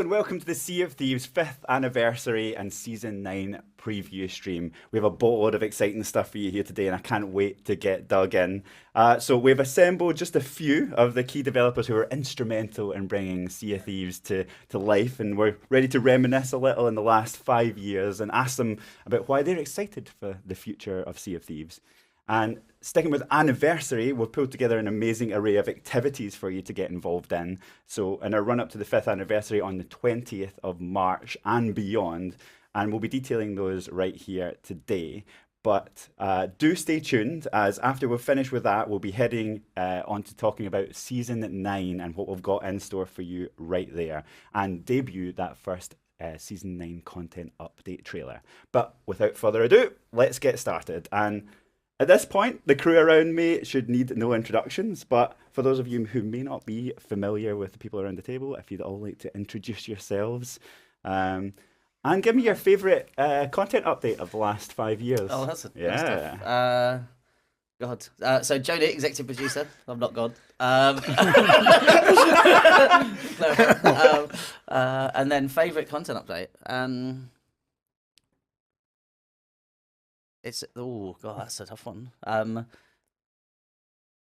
and welcome to the Sea of Thieves 5th anniversary and season 9 preview stream. We have a boatload of exciting stuff for you here today, and I can't wait to get dug in. So we've assembled just a few of the key developers who were instrumental in bringing Sea of Thieves to life, and we're ready to reminisce a little in the last 5 years and ask them about why they're excited for the future of Sea of Thieves. And sticking with anniversary, we've pulled together an amazing array of activities for you to get involved in. So in our run up to the 5th anniversary on the 20th of March and beyond, and we'll be detailing those right here today. But do stay tuned, as after we've finished with that, we'll be heading on to talking about Season 9 and what we've got in store for you right there, and debut that first Season 9 content update trailer. But without further ado, let's get started. And at this point, the crew around me should need no introductions, but for those of you who may not be familiar with the people around the table, if you'd all like to introduce yourselves and give me your favourite content update of the last 5 years. Oh, that's tough. God. So Jody, executive producer. I'm not God. And then favourite content update. That's a tough one. I'm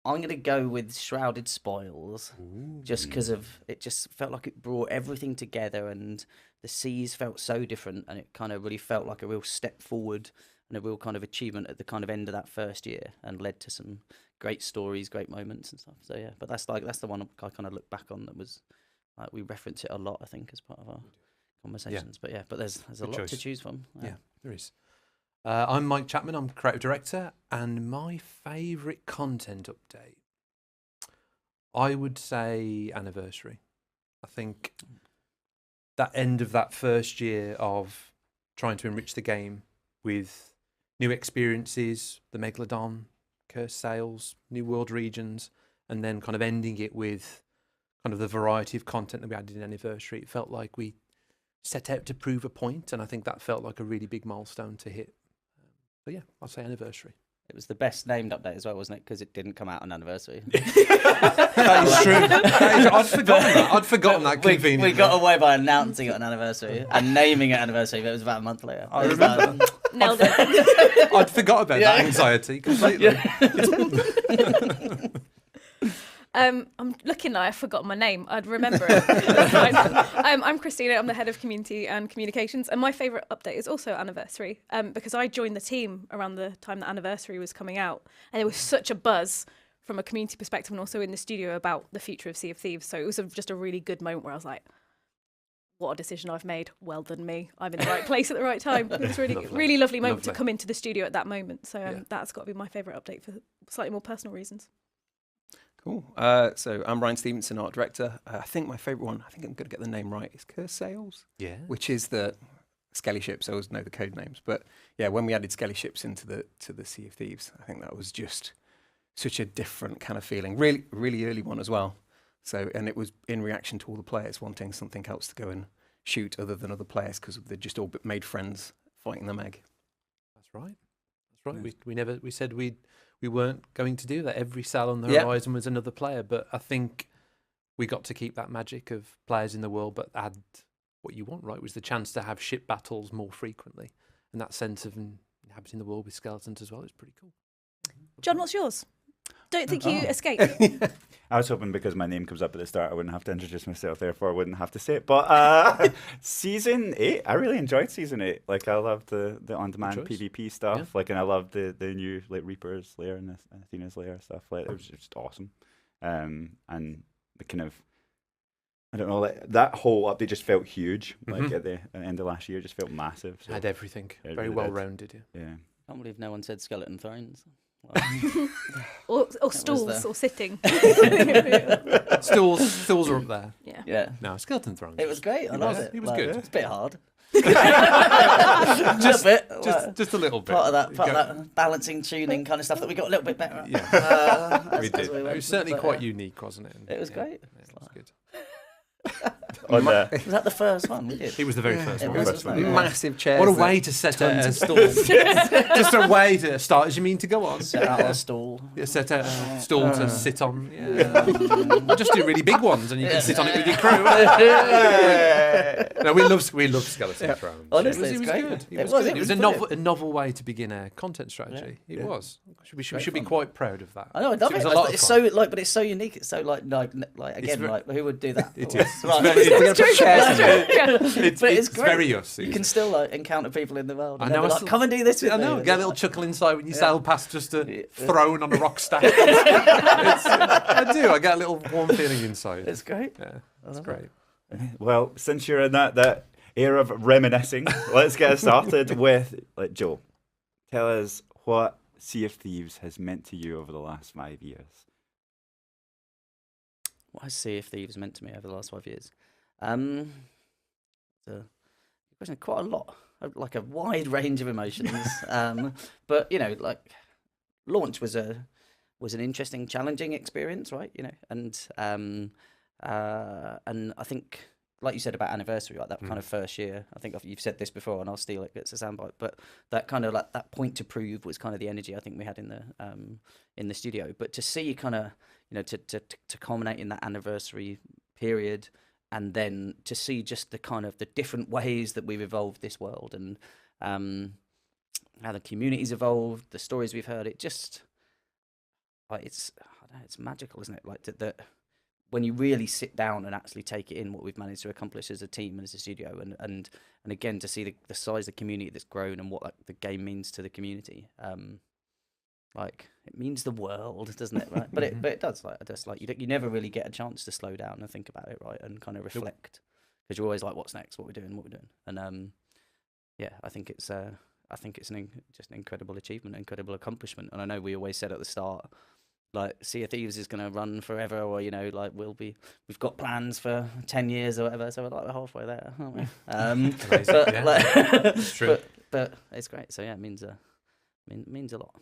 gonna go with Shrouded Spoils. Ooh. Just because of it, just felt like it brought everything together, and the seas felt so different, and it kind of really felt like a real step forward and a real kind of achievement at the kind of end of that first year, and led to some great stories, great moments and stuff. So yeah, but that's the one I kind of look back on that was like we reference it a lot, I think, as part of our conversations. Yeah. But there's a lot to choose from. Yeah, there is. I'm Mike Chapman, I'm creative director, and my favourite content update, I would say Anniversary. I think that end of that first year of trying to enrich the game with new experiences, the Megalodon, Cursed Sails, new world regions, and then kind of ending it with kind of the variety of content that we added in Anniversary. It felt like we set out to prove a point, and I think that felt like a really big milestone to hit. But yeah, I'll say Anniversary. It was the best named update as well, wasn't it? Because it didn't come out on Anniversary. That is true. I'd forgotten that conveniently. We got away by announcing it on Anniversary and naming it Anniversary, but it was about a month later. I remember. Nailed it. I'd forgot about that anxiety completely. I'm looking like I forgot my name. I'd remember it. That's fine. I'm Christina. I'm the head of community and communications, and my favourite update is also Anniversary, because I joined the team around the time that Anniversary was coming out, and there was such a buzz from a community perspective and also in the studio about the future of Sea of Thieves. So it was just a really good moment where I was like, what a decision I've made. Well done me. I'm in the right place at the right time. It was really lovely moment to come into the studio at that moment. So that's got to be my favourite update for slightly more personal reasons. Cool. So I'm Ryan Stevenson, art director. I think my favourite one, I think I'm going to get the name right, is Cursed Sails. Yeah. Which is the Skelly ships. I always know the code names. But yeah, when we added Skelly ships into the Sea of Thieves, I think that was just such a different kind of feeling. Really, really early one as well. So, and it was in reaction to all the players wanting something else to go and shoot other than other players because they just all made friends fighting the Meg. That's right. Yeah. We said we weren't going to do that. Every sail on the horizon was another player, but I think we got to keep that magic of players in the world, but add what you want, right? Was the chance to have ship battles more frequently, and that sense of inhabiting the world with skeletons as well is pretty cool. John, what's yours? Don't think you escaped. I was hoping because my name comes up at the start, I wouldn't have to introduce myself, therefore I wouldn't have to say it. But Season 8, I really enjoyed Season 8. Like, I loved the on-demand PvP stuff. Like, and I loved the new like Reaper's lair and Athena's lair stuff. Like, it was just awesome. And the kind of, I don't know, like, that whole update just felt huge. Like at the end of last year, it just felt massive. So had everything. Very really well rounded. Yeah. I can't believe no one said Skeleton Thrones. or stools or sitting. Stools are up there. Yeah. No, Skeleton Thrones. It was great. I loved it. It was good. It's a bit hard. just a bit. Just a little bit. Part of that balancing, tuning kind of stuff that we got a little bit better at. Yeah. We did. It was certainly quite unique, wasn't it? It was great. It was good. on the. Was that the first one we did? It was the very first It one. was, First one, wasn't it? Massive chairs. What a that- way to set tons a of stall. Just a way to start. As you mean to go on? Set out a stall. Yeah, set out a stall to sit on. Yeah. We'll just do really big ones, and you can sit on it with your crew. No, we love skeleton thrones. Honestly, it it's was great. good. It was. It was a novel way to begin a content strategy. Yeah. It was. We should be quite proud of that. I know, I love It was it. a lot of It's fun. so like, but it's so unique. It's so like again, very- like who would do that? It is. Right. We're going to put chairs in it. It's, But it's it's great. very us. You can still like encounter people in the world. I And know, they'll be I like, still- come and do this with I me. know. And Get a it's little like- chuckle inside when you sail past just a Yeah. throne on a rock stack. I do. I get a little warm feeling inside. It's great. Yeah, that's great. Well, since you're in that era of reminiscing, let's get started with Joe. Tell us what Sea of Thieves has meant to you over the last 5 years. What has Sea of Thieves meant to me over the last 5 years? The question, quite a lot, like a wide range of emotions. But you know, like launch was an interesting, challenging experience, right? You know, and I think, like you said about anniversary, like that kind of first year. I think you've said this before, and I'll steal it. It's a soundbite, but that kind of like that point to prove was kind of the energy I think we had in the studio. But to see kind of, you know, to culminate in that anniversary period, and then to see just the kind of the different ways that we've evolved this world, and how the community's evolved, the stories we've heard, it just like it's magical, isn't it? Like that when you really sit down and actually take it in, what we've managed to accomplish as a team and as a studio, and again to see the size of the community that's grown and what like the game means to the community. Like it means the world, doesn't it? Right, but it does. Like just like you never really get a chance to slow down and think about it, right, and kind of reflect, because you're always like, what's next? What we're doing? And yeah, I think it's just an incredible achievement, incredible accomplishment. And I know we always said at the start, like Sea of Thieves is going to run forever, or you know, like we've got plans for 10 years or whatever. So we're halfway there, aren't we? But, yeah. like, It's true. but it's great. So yeah, it means a lot.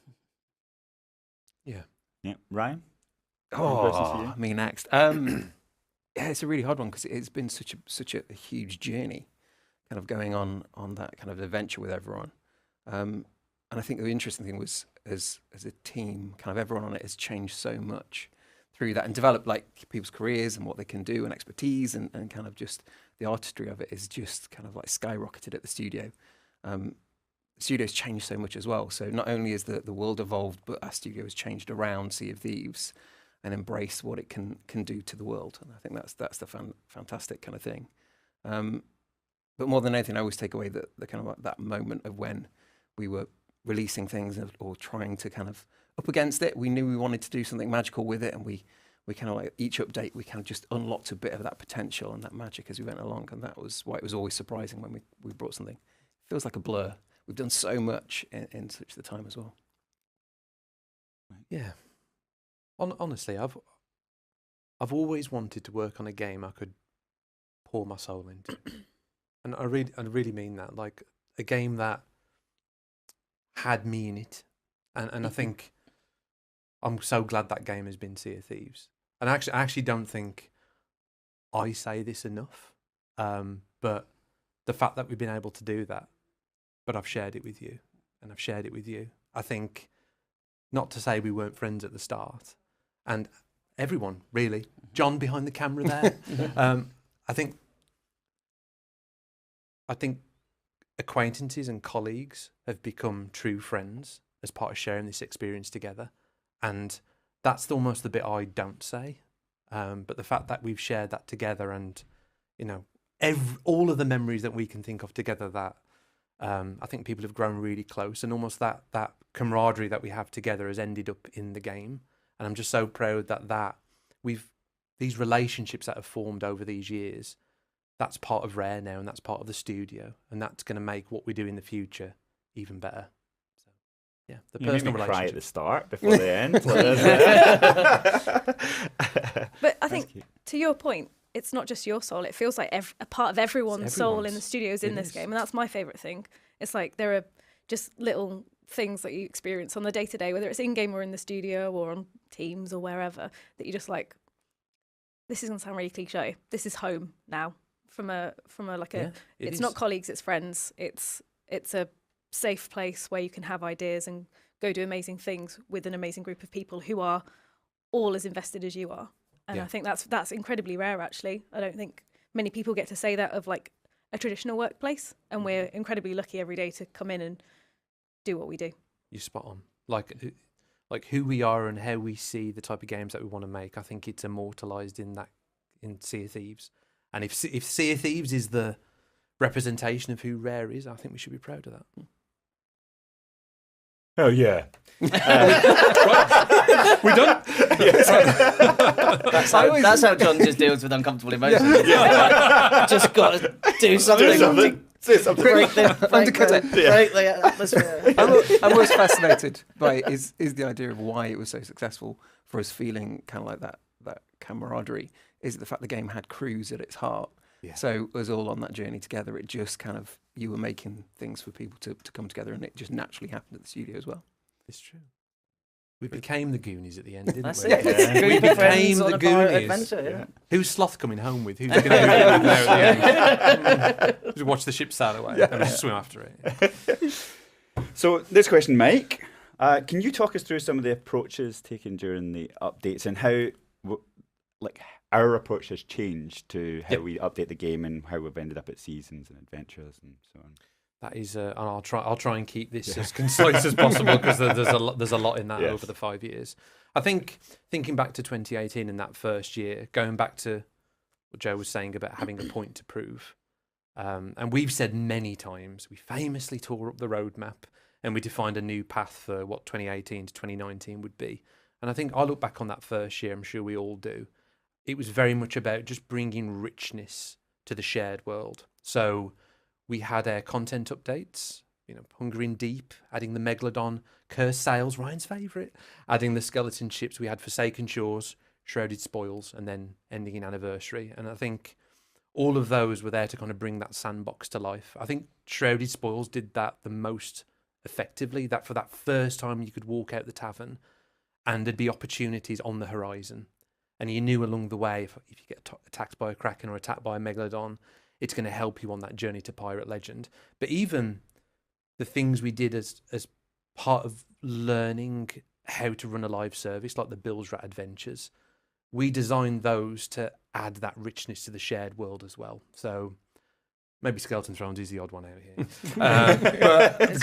Yeah, Ryan. Oh, me next. Yeah, it's a really hard one because it's been such a huge journey, kind of going on that kind of adventure with everyone. And I think the interesting thing was, as a team, kind of everyone on it has changed so much through that and developed like people's careers and what they can do and expertise and kind of just the artistry of it is just kind of like skyrocketed at the studio. The studio's changed so much as well. So not only is the world evolved, but our studio has changed around Sea of Thieves and embraced what it can do to the world. And I think that's the fantastic kind of thing. But more than anything, I always take away the kind of like that moment of when we were releasing things or trying to kind of up against it. We knew we wanted to do something magical with it, and we kind of like each update, we kind of just unlocked a bit of that potential and that magic as we went along. And that was why it was always surprising when we brought something. It feels like a blur. We've done so much in such the time as well. Yeah. Honestly, I've always wanted to work on a game I could pour my soul into, and I really mean that. Like a game that had me in it, and I think I'm so glad that game has been Sea of Thieves. And I actually don't think I say this enough, but the fact that we've been able to do that, but I've shared it with you, and I've shared it with you. I think, not to say we weren't friends at the start, and everyone really, John behind the camera there. I think acquaintances and colleagues have become true friends as part of sharing this experience together, and that's almost the bit I don't say. But the fact that we've shared that together, and you know, all of the memories that we can think of together, that I think people have grown really close, and almost that camaraderie that we have together has ended up in the game. And I'm just so proud that these relationships that have formed over these years, that's part of Rare now, and that's part of the studio, and that's going to make what we do in the future even better. So, yeah, the You made personal me cry at relationship. the start before the end. But I think, to your point, it's not just your soul. It feels like a part of everyone's soul in the everyone's. studios in It this is. game. And that's my favourite thing. It's like there are just little things that you experience on the day-to-day, whether it's in-game or in the studio or on Teams or wherever, that you just like, this is going to sound really cliche. This is home now. from a like a. Yeah, it's is. not colleagues, it's friends. It's a safe place where you can have ideas and go do amazing things with an amazing group of people who are all as invested as you are. And Yeah. I think that's incredibly rare, actually. I don't think many people get to say that of like a traditional workplace, and we're incredibly lucky every day to come in and do what we do. You're spot on. Like who we are and how we see the type of games that we want to make. I think it's immortalised in Sea of Thieves. And if Sea of Thieves is the representation of who Rare is, I think we should be proud of that. Oh yeah. We're done. That's how John just deals with uncomfortable emotions. Just got to do something. Say something. Break the atmosphere. I'm always fascinated by is the idea of why it was so successful for us, feeling kind of like that camaraderie. Is it the fact the game had crews at its heart? Yeah. So us all on that journey together, it just kind of, you were making things for people to come together, and it just naturally happened at the studio as well. It's true. We became the Goonies at the end, didn't That's we? it. Yeah. We We became became the the pirate Goonies. adventure. Yeah. Who's Sloth coming home with? Who's going to be there at the end? Just watch the ship sail away and we just swim after it. So this question, Mike, can you talk us through some of the approaches taken during the updates and how, like, our approach has changed to how we update the game and how we've ended up at seasons and adventures and so on? That is, and I'll try and keep this as concise as possible because there's a lot in that over the 5 years. I think thinking back to 2018 and that first year, going back to what Joe was saying about having a point to prove, and we've said many times, we famously tore up the roadmap and we defined a new path for what 2018 to 2019 would be. And I think I look back on that first year, I'm sure we all do. It was very much about just bringing richness to the shared world. So we had our content updates, Hunger in Deep, adding the Megalodon, Cursed Sails, Ryan's favourite, adding the skeleton ships. We had Forsaken Shores, Shrouded Spoils, and then ending in Anniversary. And I think all of those were there to kind of bring that sandbox to life. I think Shrouded Spoils did that the most effectively, that for that first time you could walk out the tavern and there'd be opportunities on the horizon. And you knew along the way, if you get attacked by a Kraken or attacked by a Megalodon, it's going to help you on that journey to Pirate Legend. But even the things we did as part of learning how to run a live service, like the Bill's Rat Adventures, we designed those to add that richness to the shared world as well. So maybe Skeleton Thrones is the odd one out here. But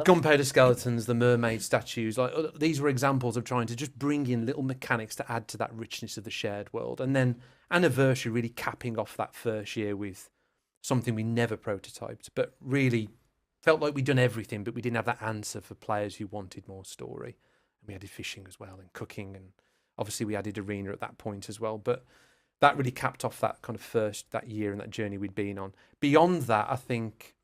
Gunpowder Skeletons, the mermaid statues, like these were examples of trying to just bring in little mechanics to add to that richness of the shared world. And then Anniversary really capping off that first year with something we never prototyped, but really felt like we'd done everything, but we didn't have that answer for players who wanted more story. And we added fishing as well and cooking, and obviously we added Arena at that point as well. But that really capped off that kind of that year and that journey we'd been on. Beyond that, I think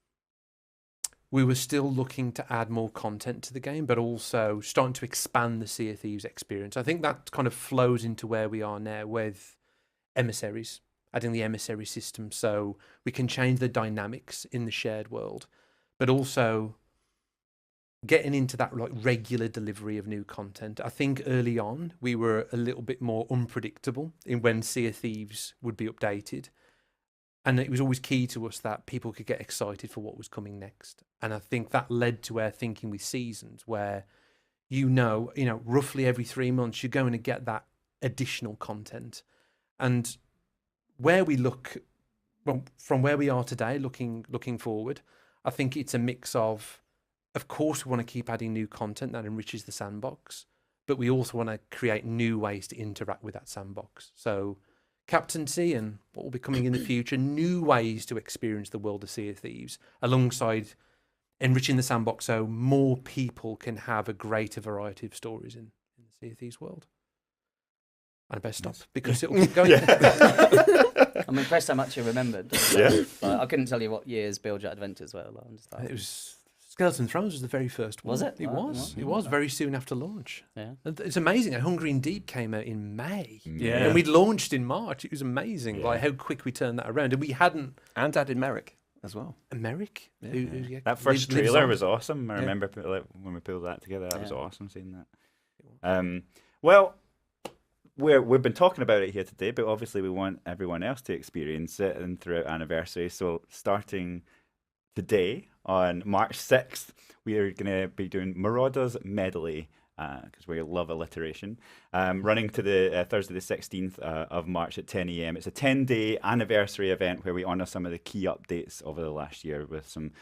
we were still looking to add more content to the game, but also starting to expand the Sea of Thieves experience. I think that kind of flows into where we are now with emissaries, adding the emissary system so we can change the dynamics in the shared world, but also getting into that like regular delivery of new content. I think early on we were a little bit more unpredictable in when Sea of Thieves would be updated, and it was always key to us that people could get excited for what was coming next. And I think that led to our thinking with seasons, where roughly every 3 months you're going to get that additional content. And where we look, well, from where we are today, looking forward, I think it's a mix of course, we want to keep adding new content that enriches the sandbox, but we also want to create new ways to interact with that sandbox. So captaincy and what will be coming in the future, new ways to experience the world of Sea of Thieves, alongside enriching the sandbox so more people can have a greater variety of stories in the Sea of Thieves world. I best stop because it'll keep going. I'm impressed how much you remembered. I couldn't tell you what year's Build Your Adventures were. I'm just like, It was Skeleton Thrones was the very first one. Was it? It was. It was very soon after launch. Yeah. It's amazing. Hunger in Deep came out in May. Yeah. And we launched in March. It was amazing, like how quick we turned that around. And we hadn't. And added Merrick as well. Merrick? Yeah. That first lives trailer on. was awesome. I remember when we pulled that together. That was awesome seeing that. Well, we've been talking about it here today, but obviously we want everyone else to experience it and throughout anniversary. So starting today on March 6th, we are going to be doing Marauders Medley because we love alliteration. Running to the Thursday the 16th of March at 10 a.m. It's a 10-day anniversary event where we honour some of the key updates over the last year with some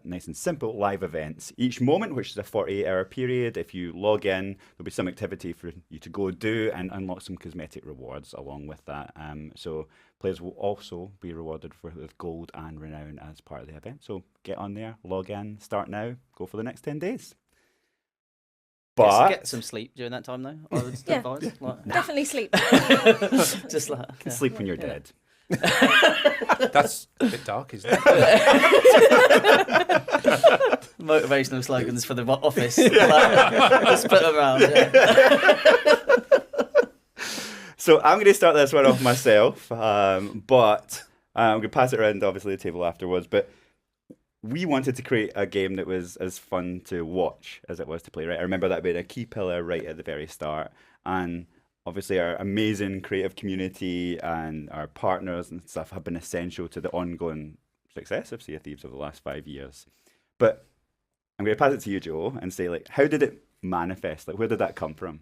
nice and simple live events. Each moment, which is a 48-hour period, if you log in, there'll be some activity for you to go do and unlock some cosmetic rewards along with that. So players will also be rewarded with gold and renown as part of the event. So get on there, log in, start now, go for the next 10 days. But Get some sleep during that time, though. I would Yeah. advise. Like, Definitely sleep. just like you can sleep when you're Yeah. dead. That's a bit dark, isn't it? Motivational slogans for the office. Like, just put them around. Yeah. So I'm going to start this one off myself, but I'm going to pass it around, obviously, the table afterwards. But we wanted to create a game that was as fun to watch as it was to play, right? I remember that being a key pillar right at the very start. And obviously our amazing creative community and our partners and stuff have been essential to the ongoing success of Sea of Thieves over the last 5 years. But I'm going to pass it to you, Joe, and say, like, how did it manifest? Like, where did that come from?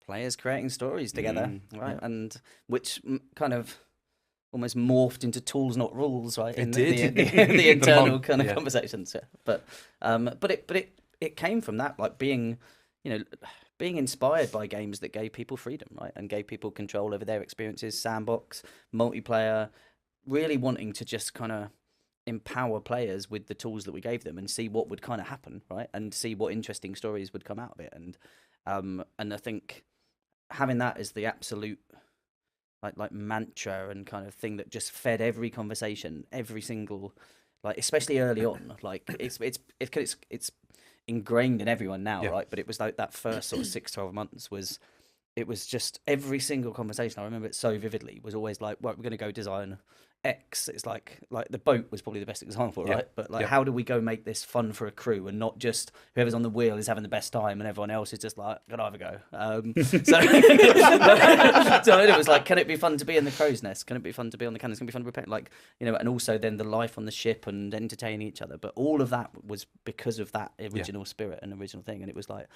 Players creating stories together, right? yeah. And which kind of almost morphed into tools, not rules, right? It did. The internal kind of yeah. conversations. Yeah. But it came from that, like being inspired by games that gave people freedom, right, and gave people control over their experiences, sandbox, multiplayer, really wanting to just kind of empower players with the tools that we gave them and see what would kind of happen, right, and see what interesting stories would come out of it. And I think having that as the absolute like mantra and kind of thing that just fed every conversation, every single, like, especially early on, like it's ingrained in everyone now, Yeah. right? But it was like that first sort of 6-12 months it was just every single conversation. I remember it so vividly. Was always like, right, we're going to go design X. It's like the boat was probably the best example, Yeah. right? But like, Yeah. how do we go make this fun for a crew and not just whoever's on the wheel is having the best time and everyone else is just like, can I have a go? So it was like, can it be fun to be in the crow's nest? Can it be fun to be on the cannons? Can it be fun to be like, and also then the life on the ship and entertaining each other. But all of that was because of that original spirit and original thing. And it was like,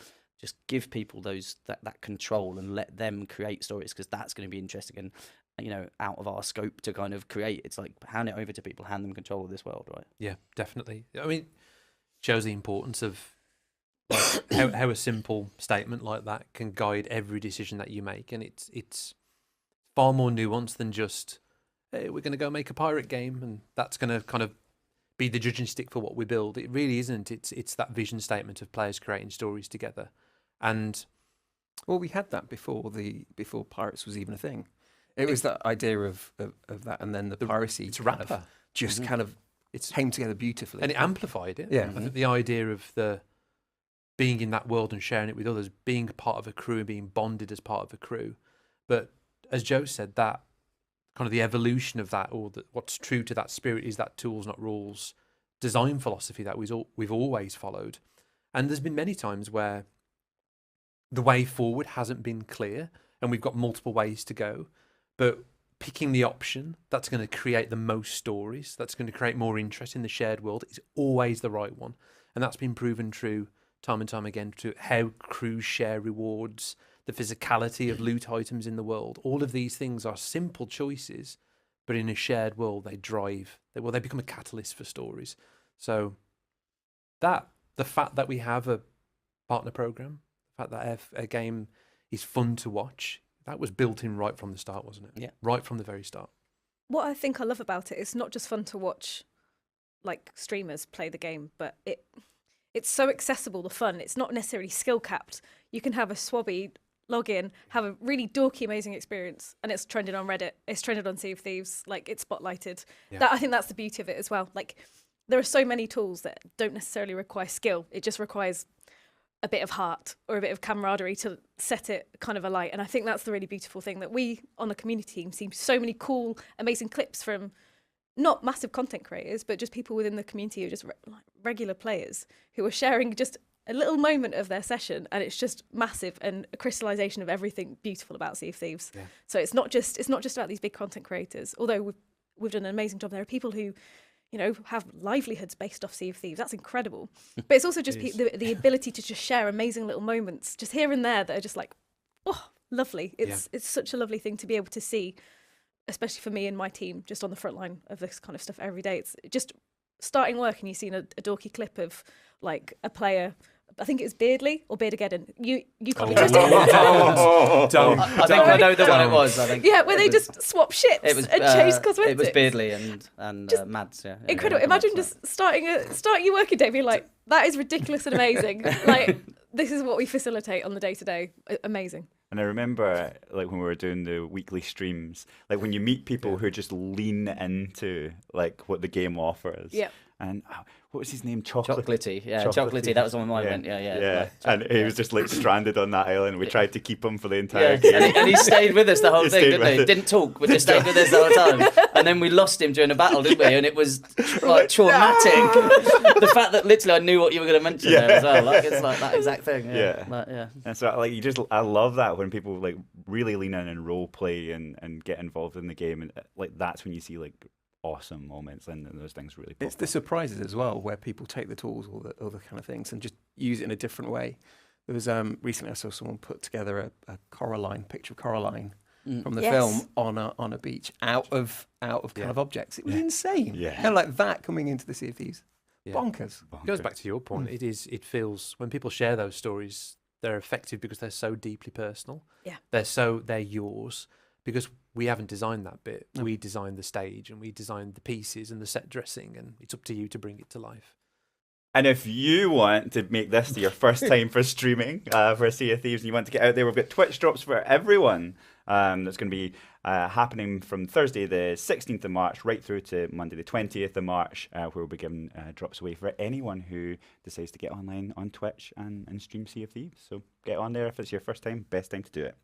just give people that control and let them create stories, because that's going to be interesting and out of our scope to kind of create. It's like, hand it over to people, hand them control of this world, right? Yeah, definitely. I mean, shows the importance of like how a simple statement like that can guide every decision that you make, and it's far more nuanced than just, hey, we're going to go make a pirate game and that's going to kind of be the judging stick for what we build. It really isn't. It's that vision statement of players creating stories together. And well, we had that before pirates was even a thing. It was that idea of that, and then the piracy. It's rapper. Just kind of came together beautifully, and it amplified it. Yeah. I think the idea of the being in that world and sharing it with others, being part of a crew and being bonded as part of a crew. But as Joe said, that kind of the evolution of that, or what's true to that spirit, is that tools, not rules, design philosophy that we've always followed. And there's been many times where the way forward hasn't been clear, and we've got multiple ways to go. But picking the option that's going to create the most stories, that's going to create more interest in the shared world, is always the right one. And that's been proven true time and time again to how crews share rewards, the physicality of loot items in the world. All of these things are simple choices, but in a shared world, they become a catalyst for stories. So the fact that we have a partner program, the fact that a game is fun to watch, that was built in right from the start, wasn't it? Yeah. Right from the very start. What I think I love about it is not just fun to watch, like, streamers play the game, but it's so accessible, the fun. It's not necessarily skill capped. You can have a swabby log in, have a really dorky, amazing experience, and it's trended on Reddit. It's trended on Sea of Thieves. Like, it's spotlighted. Yeah. I think that's the beauty of it as well. Like, there are so many tools that don't necessarily require skill. It just requires a bit of heart or a bit of camaraderie to set it kind of alight. And I think that's the really beautiful thing, that we on the community team see so many cool, amazing clips from not massive content creators, but just people within the community who are just regular players who are sharing just a little moment of their session, and it's just massive and a crystallization of everything beautiful about Sea of Thieves. Yeah. So it's not just about these big content creators, although we've done an amazing job. There are people who, have livelihoods based off Sea of Thieves. That's incredible. But it's also just the ability to just share amazing little moments just here and there that are just like, oh, lovely. It's such a lovely thing to be able to see, especially for me and my team, just on the front line of this kind of stuff every day. It's just starting work and you've seen a dorky clip of like a player. I think it was Beardley or Beardageddon. You can't be testing. Don't. I think I know the one it was. I think. Yeah, where they just swap ships and change cosmetics. It was Beardley and Mads. Yeah, incredible. Imagine just starting your working day, being like, that is ridiculous and amazing. Like, this is what we facilitate on the day to day. Amazing. And I remember, like, when we were doing the weekly streams, like, when you meet people who just lean into, like, what the game offers. Yeah. And what was his name? Chocolatey. Yeah, Chocolatey. That was on my mind. Yeah. And he was just, like, stranded on that island. We tried to keep him for the entire game. And he stayed with us the whole thing, didn't he? Didn't talk, but just stayed with us the whole time. And then we lost him during a battle, didn't we? And it was, like, traumatic. The fact that literally I knew what you were going to mention there as well. Like, it's like that exact thing. Yeah. And so, like, I love that when people, like, really lean in and role play and get involved in the game. And, like, that's when you see, like, awesome moments and those things really pop It's the surprises as well, where people take the tools or the other kind of things and just use it in a different way. There was recently I saw someone put together a picture of Coraline from the film on a beach out of kind of objects. It was insane. Yeah. Kind of like that coming into the Sea of Thieves. Bonkers. It goes back to your point. It feels when people share those stories, they're effective because they're so deeply personal. Yeah. They're yours because we haven't designed that bit. No. We designed the stage and we designed the pieces and the set dressing, and it's up to you to bring it to life. And if you want to make this your first time for streaming for Sea of Thieves and you want to get out there, we've got Twitch drops for everyone. That's going to be happening from Thursday the 16th of March right through to Monday the 20th of March, where we'll be giving drops away for anyone who decides to get online on Twitch and stream Sea of Thieves. So get on there if it's your first time, best time to do it.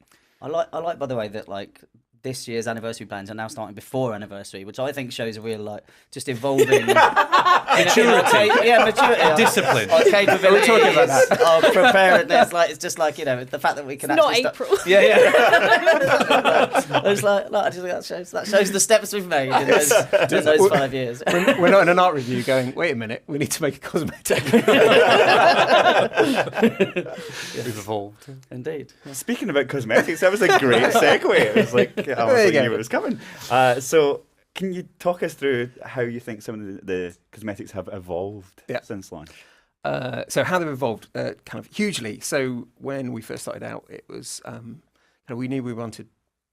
I like by the way that like this year's anniversary plans are now starting before anniversary, which I think shows a real like just evolving maturity, discipline, our capabilities, talking about that. Our preparedness. Like it's just like the fact that we can. It's not April. It's like I just think that shows the steps we've made in those 5 years. We're not in an art review going, wait a minute, we need to make a cosmetic. We've evolved. Indeed. Speaking about cosmetics, that was a great segue. It was like I almost knew it was coming. So can you talk us through how you think some of the cosmetics have evolved since launch? So how they've evolved kind of hugely. So when we first started out, it was we knew we wanted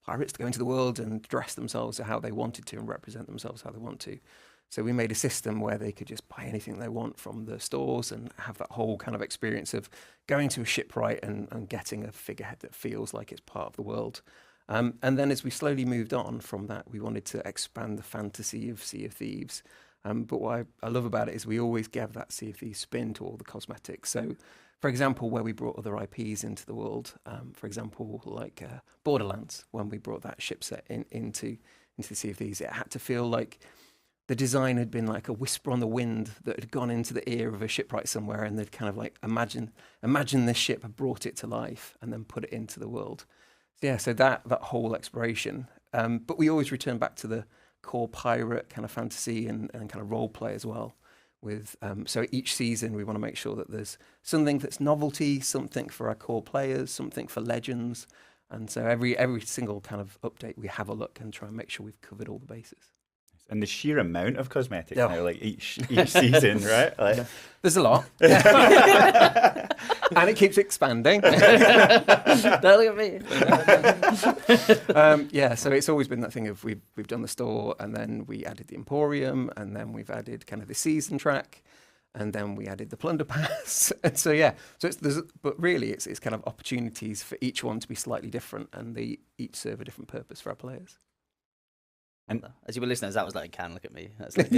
pirates to go into the world and dress themselves how they wanted to and represent themselves how they want to. So we made a system where they could just buy anything they want from the stores and have that whole kind of experience of going to a shipwright and getting a figurehead that feels like it's part of the world. And then as we slowly moved on from that, we wanted to expand the fantasy of Sea of Thieves. But what I love about it is we always gave that Sea of Thieves spin to all the cosmetics. So, for example, where we brought other IPs into the world, for example, like Borderlands, when we brought that ship set into the Sea of Thieves, it had to feel like the design had been like a whisper on the wind that had gone into the ear of a shipwright somewhere, and they'd kind of like imagine this ship had brought it to life and then put it into the world. So that whole exploration. But we always return back to the core pirate kind of fantasy and kind of role play as well. With so each season we want to make sure that there's something that's novelty, something for our core players, something for legends, and so every single kind of update we have a look and try and make sure we've covered all the bases. And the sheer amount of cosmetics now, like each season, right? Like... There's a lot. And it keeps expanding. Don't look at me. So it's always been that thing of we've done the store, and then we added the Emporium, and then we've added kind of the season track, and then we added the Plunder Pass. And so but really it's kind of opportunities for each one to be slightly different, and they each serve a different purpose for our players. And as you were listeners, that was like, can look at me. That's like,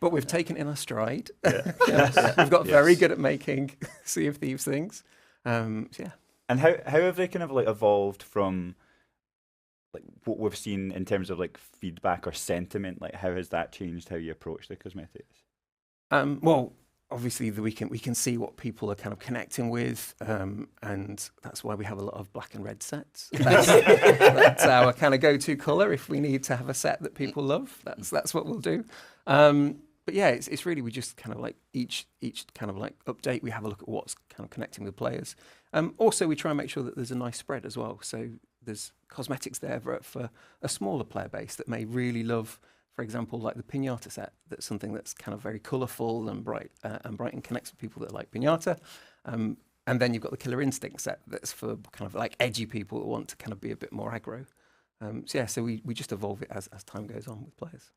But we've taken it in our stride. We've got very good at making Sea of Thieves things. And how have they kind of like evolved from like what we've seen in terms of like feedback or sentiment? Like how has that changed how you approach the cosmetics? Well, obviously we can see what people are kind of connecting with, and that's why we have a lot of black and red sets. That's our kind of go-to color. If we need to have a set that people love, that's what we'll do. But yeah, it's really, we just kind of like each kind of like update, we have a look at what's kind of connecting with players. Also, we try and make sure that there's a nice spread as well. So there's cosmetics there for a smaller player base that may really love, for example, like the Pinata set. That's something that's kind of very colourful and bright and connects with people that like Pinata. And then you've got the Killer Instinct set that's for kind of like edgy people that want to kind of be a bit more aggro. So we just evolve it as time goes on with players.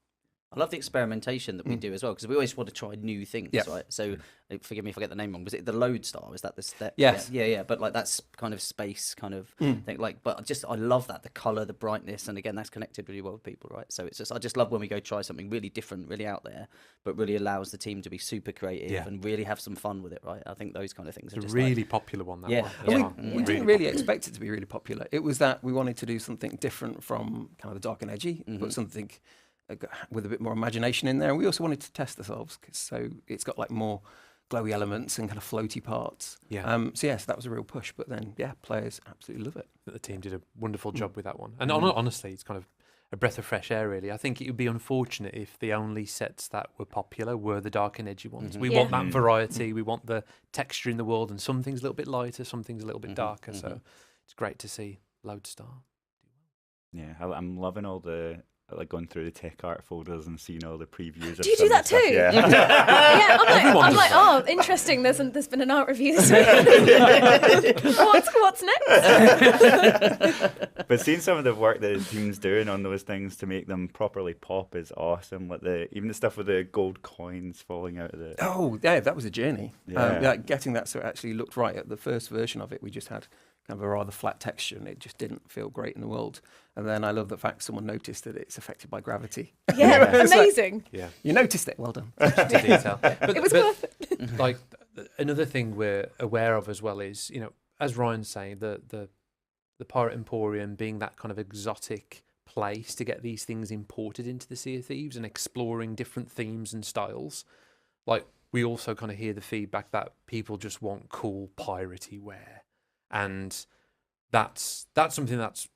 I love the experimentation that we do as well, because we always want to try new things, Yeah. right? So, forgive me if I get the name wrong. Was it the Lodestar? Is that the step? Yes. Yeah. But like that's kind of space kind of thing. Like, but I love that, the color, the brightness, and again, that's connected really well with people, right? So it's just, I just love when we go try something really different, really out there, but really allows the team to be super creative and really have some fun with it, right? I think those kind of things are It's a just really like, popular one. That Yeah. one. Yeah. Yeah. We didn't really expect it to be really popular. It was that we wanted to do something different from kind of the dark and edgy, but something with a bit more imagination in there. And we also wanted to test ourselves, so it's got like more glowy elements and kind of floaty parts. Yeah. So yes, that was a real push. But then, yeah, players absolutely love it. The team did a wonderful job with that one. And honestly, it's kind of a breath of fresh air, really. I think it would be unfortunate if the only sets that were popular were the dark and edgy ones. We want that variety. We want the texture in the world, and some things a little bit lighter, some things a little bit darker. So it's great to see Lodestar. Yeah, I'm loving all the like going through the tech art folders and seeing all the previews. Do you do that too? Yeah. Yeah, I'm like, oh, interesting. There's been an art review this week. What's next? But seeing some of the work that the team's doing on those things to make them properly pop is awesome. Like even the stuff with the gold coins falling out of the. Oh, yeah, that was a journey. Yeah. Getting that so it actually looked right. At the first version of it, we just had kind of a rather flat texture, and it just didn't feel great in the world. And then I love the fact someone noticed that it's affected by gravity. Yeah, It's like, amazing. Yeah. you noticed it. Well done. To detail. But, It was worth it. like another thing we're aware of as well is, as Ryan's saying, the Pirate Emporium being that kind of exotic place to get these things imported into the Sea of Thieves and exploring different themes and styles. Like, we also kind of hear the feedback that people just want cool piratey wear, and that's something that's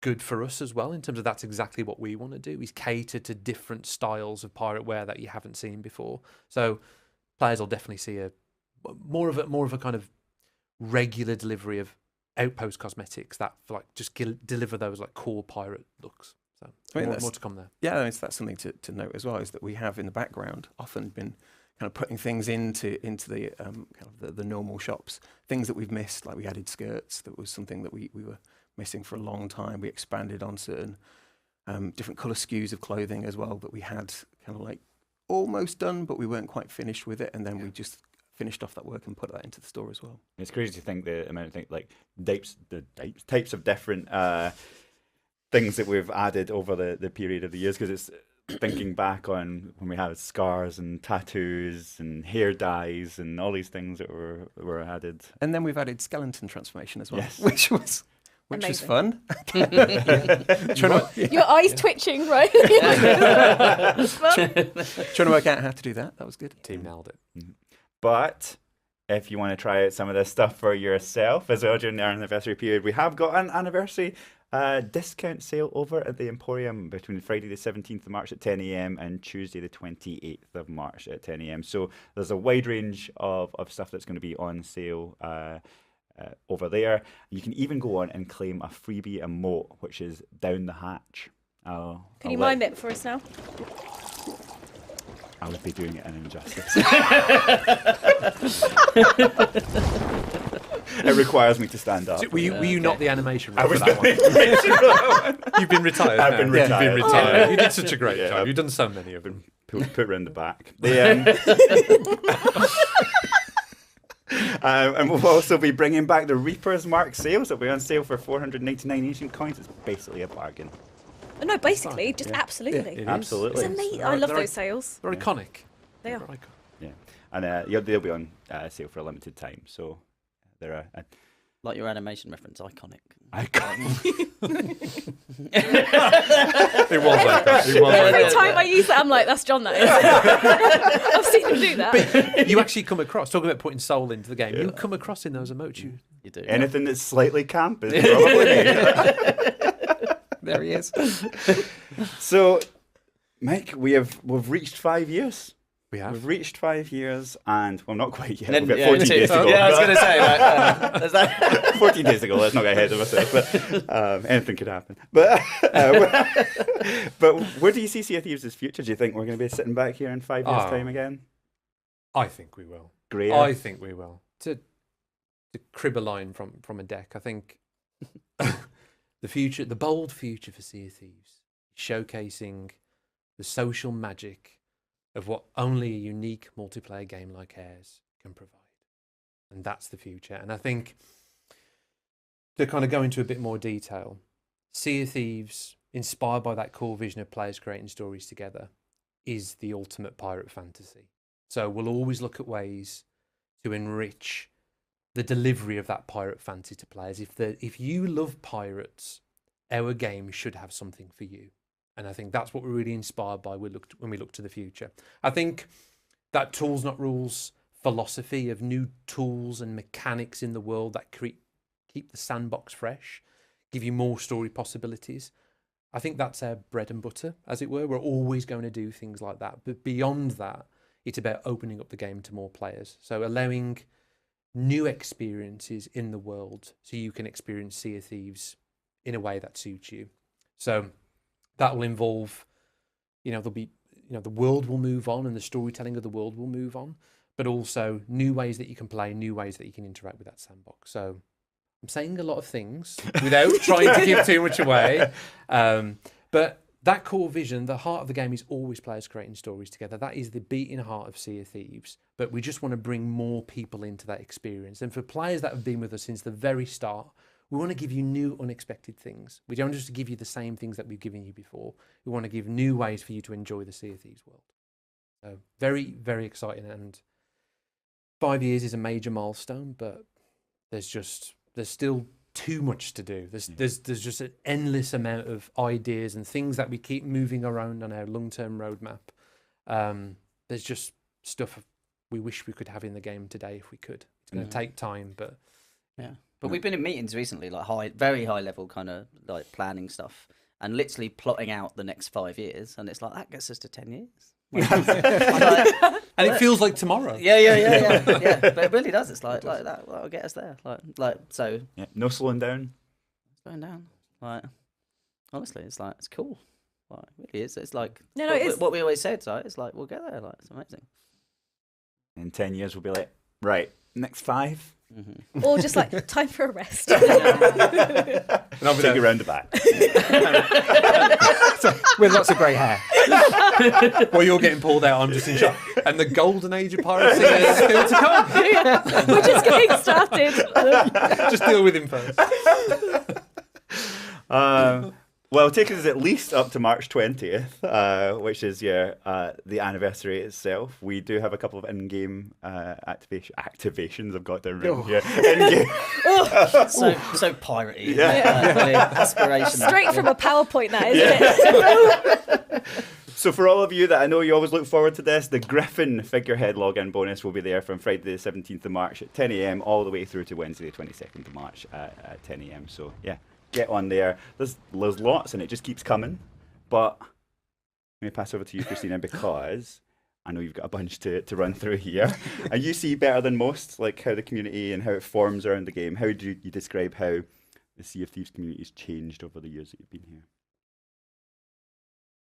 good for us as well, in terms of that's exactly what we want to do, is cater to different styles of pirate wear that you haven't seen before. So players will definitely see a more of a kind of regular delivery of Outpost cosmetics that like just deliver those like cool pirate looks. So I mean, more to come there. Yeah, that's something to note as well, is that we have in the background often been kind of putting things into the kind of the normal shops, things that we've missed. Like we added skirts, that was something that we were missing for a long time. We expanded on certain different colour SKUs of clothing as well that we had kind of like almost done, but we weren't quite finished with it, and then we just finished off that work and put that into the store as well. It's crazy to think the amount of things like types of different things that we've added over the period of the years, because it's thinking back on when we had scars and tattoos and hair dyes and all these things that were added. And then we've added skeleton transformation as well, Yes. which was Amazing. fun. Your eyes twitching, right? Trying to work out how to do that. That was good. Team nailed it. But if you want to try out some of this stuff for yourself as well during our anniversary period, we have got an anniversary discount sale over at the Emporium between Friday the 17th of March at 10 a.m. and Tuesday the 28th of March at 10 a.m. So there's a wide range of stuff that's going to be on sale over there. You can even go on and claim a freebie emote, which is down the hatch. Can you mime it for us now? I would be doing it an injustice. It requires me to stand up. So were you not the animation I role was for that one? You've been retired. I've now. been Yeah, retired. You've been retired. You did such a great Yeah, job. I've You've done so many of them. Put round the back. And we'll also be bringing back the Reaper's Mark sales. That'll be on sale for 499 ancient coins. It's basically a bargain. No, basically, just absolutely. It is. Absolutely. It's amazing. I love those sales. They're iconic. They are. They're iconic. Yeah, and they'll be on sale for a limited time. So they're Like your animation reference, iconic. It was like that. It was like Every that. time I use that, I'm like, that's John, that is. I've seen him do that. But you actually come across, talking about putting soul into the game, you come across in those emotes. You do. Anything that's slightly camp is probably me. There he is. So, Mike, we've reached 5 years. We have. We've reached 5 years, and well, not quite yet. Then- We've got yeah, 14 days to go. Yeah, I was going to say, like, there's that. 14 days ago. Let's not get ahead of ourselves, but anything could happen. But where do you see Sea of Thieves' future? Do you think we're going to be sitting back here in 5 years' time again? I think we will. Great. I think we will. To crib a line from a deck, I think the bold future for Sea of Thieves, showcasing the social magic of what only a unique multiplayer game like ours can provide. And that's the future. And I think, to kind of go into a bit more detail, Sea of Thieves, inspired by that core vision of players creating stories together, is the ultimate pirate fantasy. So we'll always look at ways to enrich the delivery of that pirate fantasy to players. If you love pirates, our game should have something for you. And I think that's what we're really inspired by when we look to the future. I think that tools not rules philosophy of new tools and mechanics in the world that keep the sandbox fresh, give you more story possibilities. I think that's our bread and butter, as it were. We're always going to do things like that. But beyond that, it's about opening up the game to more players. So allowing new experiences in the world so you can experience Sea of Thieves in a way that suits you. So that will involve, there'll be, the world will move on and the storytelling of the world will move on, but also new ways that you can play, new ways that you can interact with that sandbox. So I'm saying a lot of things without trying to give too much away. But that core vision, the heart of the game is always players creating stories together. That is the beating heart of Sea of Thieves. But we just want to bring more people into that experience. And for players that have been with us since the very start, we want to give you new, unexpected things. We don't just give you the same things that we've given you before. We want to give new ways for you to enjoy the Sea of Thieves world. So very, very exciting. And 5 years is a major milestone, but there's still too much to do. There's just an endless amount of ideas and things that we keep moving around on our long-term roadmap. There's just stuff we wish we could have in the game today if we could. It's going to take time, but yeah. But we've been in meetings recently, like very high level kind of like planning stuff and literally plotting out the next 5 years. And it's like, that gets us to 10 years. And it feels like tomorrow. Yeah. But it really does. It's like that. That'll get us there. So. Yeah, no slowing down. Slowing down. Like, honestly, it's cool. Like, it really is. It's like what we always said. Right? It's like we'll get there. Like, it's amazing. In 10 years, we'll be like, right, next 5. Mm-hmm. Or just like, time for a rest. And I'll take you around the back. With lots of grey hair. While you're getting pulled out, I'm just in shock. And the golden age of piracy is still to come. We're just getting started. Just deal with him first. Well, take us at least up to March 20th, which is the anniversary itself. We do have a couple of in-game activations. I've got down right here. In-game. So piratey. Yeah. Aspiration. Straight from a PowerPoint, that isn't it? So for all of you that I know you always look forward to this, the Griffin figurehead login bonus will be there from Friday the 17th of March at 10 a.m. all the way through to Wednesday the 22nd of March at 10 a.m. So yeah. Get on there. There's lots and it just keeps coming. But let me pass over to you, Christina, because I know you've got a bunch to run through here. And you see better than most, like how the community and how it forms around the game. How would you describe how the Sea of Thieves community has changed over the years that you've been here?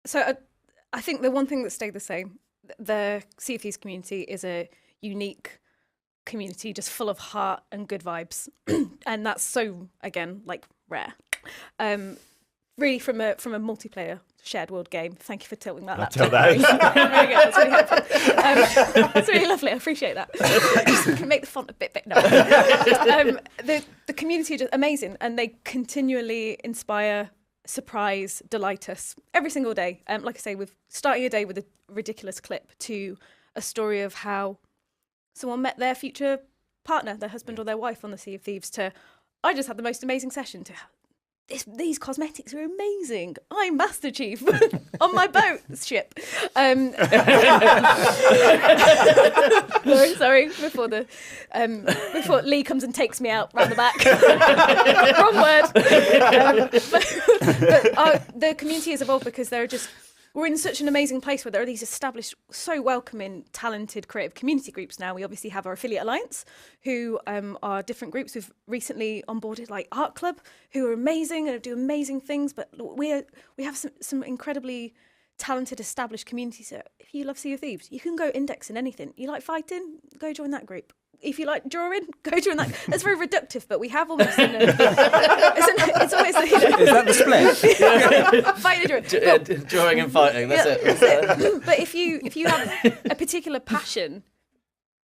So I think the one thing that stayed the same, the Sea of Thieves community is a unique community, just full of heart and good vibes. And that's so, again, like rare. Really from a multiplayer shared world game. Thank you for tilting that. I'll tell that. Very good. That's really helpful. That's really lovely. I appreciate that. You can make the font a bit big. No. The community are just amazing, and they continually inspire, surprise, delight us every single day. Like I say, with starting a day with a ridiculous clip to a story of how someone met their future partner, their husband or their wife on the Sea of Thieves, to I just had the most amazing session. These cosmetics are amazing. I'm Master Chief on my boat ship. Sorry, before Lee comes and takes me out round the back. Wrong word. But the community has evolved because we're in such an amazing place where there are these established, so welcoming, talented creative community groups now. We obviously have our affiliate alliance, who are different groups. We've recently onboarded like Art Club, who are amazing and do amazing things. But we have some incredibly talented, established communities. So if you love Sea of Thieves, you can go index in anything. You like fighting, go join that group. If you like drawing, go join that. That's very reductive, but we have almost it's always Is that the split? fighting and drawing. Drawing and fighting. That's it. But if you have a particular passion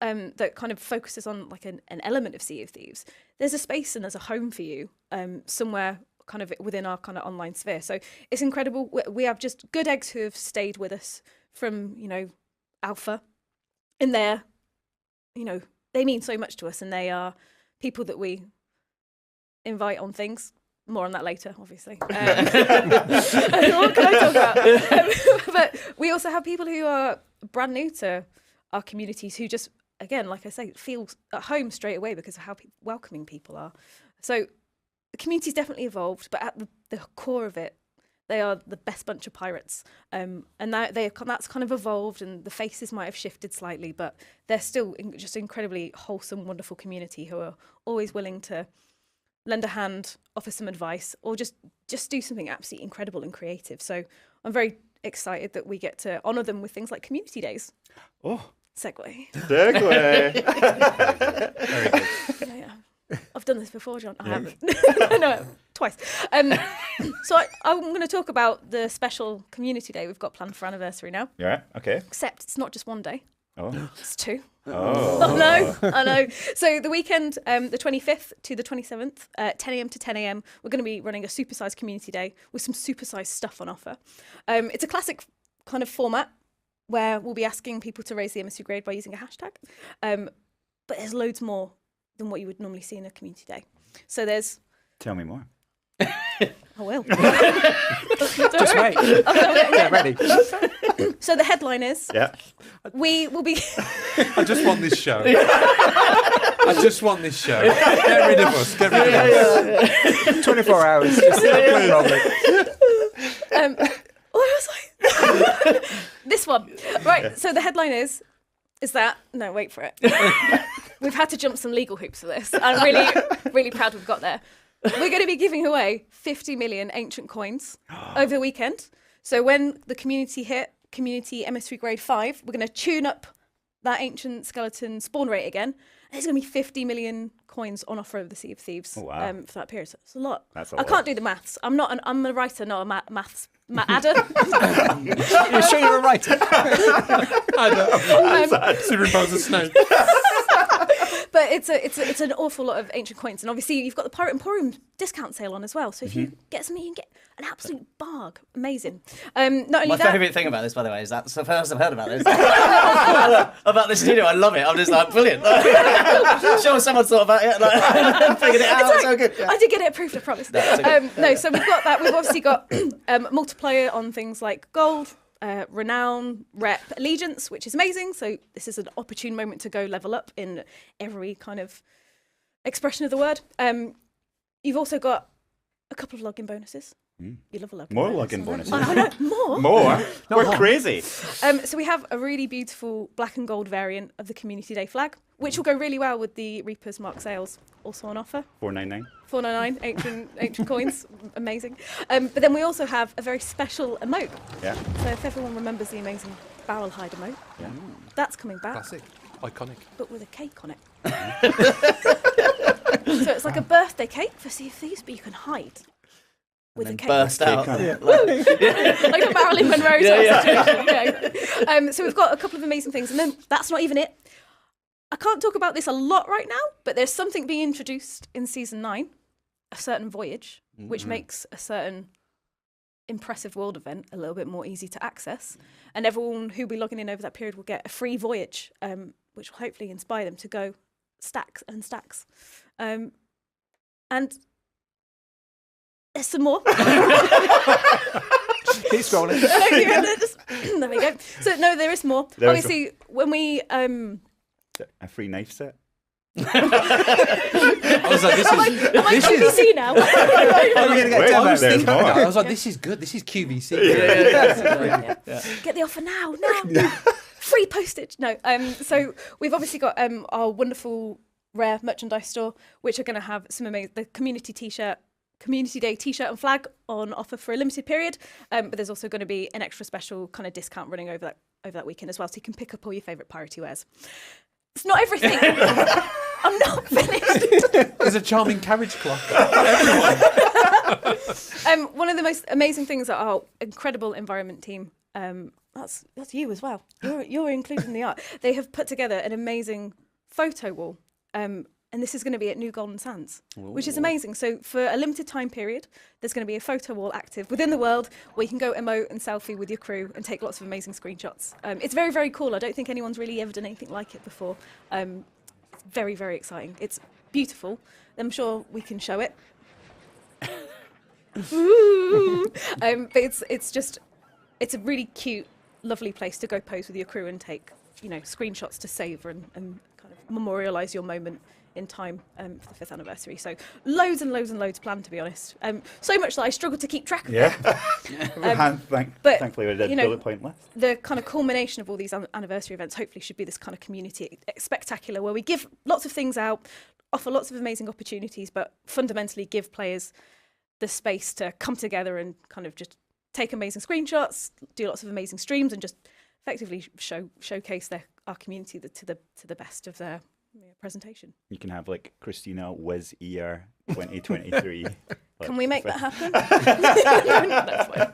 that kind of focuses on like an element of Sea of Thieves, there's a space and there's a home for you somewhere kind of within our kind of online sphere. So it's incredible. We have just good eggs who have stayed with us from alpha, and they're they mean so much to us, and they are people that we invite on things. More on that later, obviously. What can I talk about? But we also have people who are brand new to our communities who just, again, like I say, feel at home straight away because of how welcoming people are. So the community's definitely evolved, but at the core of it, they are the best bunch of pirates, and that's kind of evolved, and the faces might have shifted slightly, but they're still just incredibly wholesome, wonderful community who are always willing to lend a hand, offer some advice, or just do something absolutely incredible and creative. So I'm very excited that we get to honour them with things like community days. Oh, Segue. Very good. Yeah. I've done this before, John. I haven't. No, twice. So I'm going to talk about the special community day we've got planned for anniversary now. Yeah. Okay. Except it's not just one day. Oh. It's two. Oh. I know. So the weekend, the 25th to the 27th, 10 a.m. to 10 a.m., we're going to be running a supersized community day with some supersized stuff on offer. It's a classic kind of format where we'll be asking people to raise the MSU grade by using a hashtag. But there's loads more than what you would normally see in a community day. So there's... Tell me more. I will. Just wait. Get ready. So the headline is... Yeah. We will be... I just want this show. I just want this show. Get rid of us. Get rid of us. 24 hours. Just what was I? This one. Right, so the headline is that... No, wait for it. We've had to jump some legal hoops for this. I'm really, really proud we've got there. We're going to be giving away 50 million ancient coins over the weekend. So when the community hit community MS3 grade 5, we're going to tune up that ancient skeleton spawn rate again. And there's going to be 50 million coins on offer over the Sea of Thieves Oh, wow. for that period. So it's a lot. That's a I lot. can't do the maths. I'm a writer, not a maths adder. You're sure you're a writer? I know. Superimpose the snow. But it's an awful lot of ancient coins, and obviously you've got the Pirate Emporium discount sale on as well. So if you get something, you can get an absolute barg. Amazing. Not only My that, favourite thing about this, by the way, is that's the first I've heard about this. About this studio, I love it. I'm just like, brilliant. Sure, someone thought about it, like, figured it out. It's so good. Yeah. I did get it approved, I promise. No, so we've got that. We've obviously got multiplayer on things like gold, renown, rep, allegiance, which is amazing. So this is an opportune moment to go level up in every kind of expression of the word. You've also got a couple of login bonuses. You love a login More bonus. login bonuses. I know, more. More? We're crazy. So we have a really beautiful black and gold variant of the Community Day flag, which will go really well with the Reaper's Mark sales, also on offer. $4.99. $4.99, ancient coins, amazing. But then we also have a very special emote. Yeah. So if everyone remembers the amazing barrel hide emote, Yeah. that's coming back, Classic. Iconic. but with a cake on it. So it's like a birthday cake for Sea of Thieves, but you can hide with a And cake. burst out. Yeah. Like a Marilyn Monroe Yeah, situation. So we've got a couple of amazing things, and then that's not even it. I can't talk about this a lot right now, but there's something being introduced in season 9, a certain voyage, which makes a certain impressive world event a little bit more easy to access, and everyone who'll be logging in over that period will get a free voyage, which will hopefully inspire them to go stacks and stacks. And there's some more. Keep scrolling. There we go. So no, there is more. Obviously, when we A free knife set. I was like, am I QVC now? I was there's thinking more. that. I was like, this is good. This is QVC. Get the offer now. Free postage. No. So we've obviously got our wonderful rare merchandise store, which are going to have some amazing the Community Day T-shirt and flag on offer for a limited period. But there's also going to be an extra special kind of discount running over that weekend as well, so you can pick up all your favourite piratey wares. It's not everything. I'm not finished. There's a charming carriage clock. One of the most amazing things that our incredible environment team, that's you as well. You're included in the art. They have put together an amazing photo wall. And this is going to be at New Golden Sands, which is amazing. So for a limited time period, there's going to be a photo wall active within the world where you can go emote and selfie with your crew and take lots of amazing screenshots. It's very, very cool. I don't think anyone's really ever done anything like it before. It's very, very exciting. It's beautiful. I'm sure we can show it. But it's a really cute, lovely place to go pose with your crew and take, screenshots to savour and kind of memorialise your moment in time for the 5th anniversary. So loads and loads and loads planned, to be honest. So much that I struggled to keep track of it. Thankfully, we did bullet point list. The kind of culmination of all these anniversary events hopefully should be this kind of community spectacular where we give lots of things out, offer lots of amazing opportunities, but fundamentally give players the space to come together and kind of just take amazing screenshots, do lots of amazing streams, and just effectively showcase our community to the best of their presentation. You can have like Christina Wiz Ear 2023. Can we make that happen?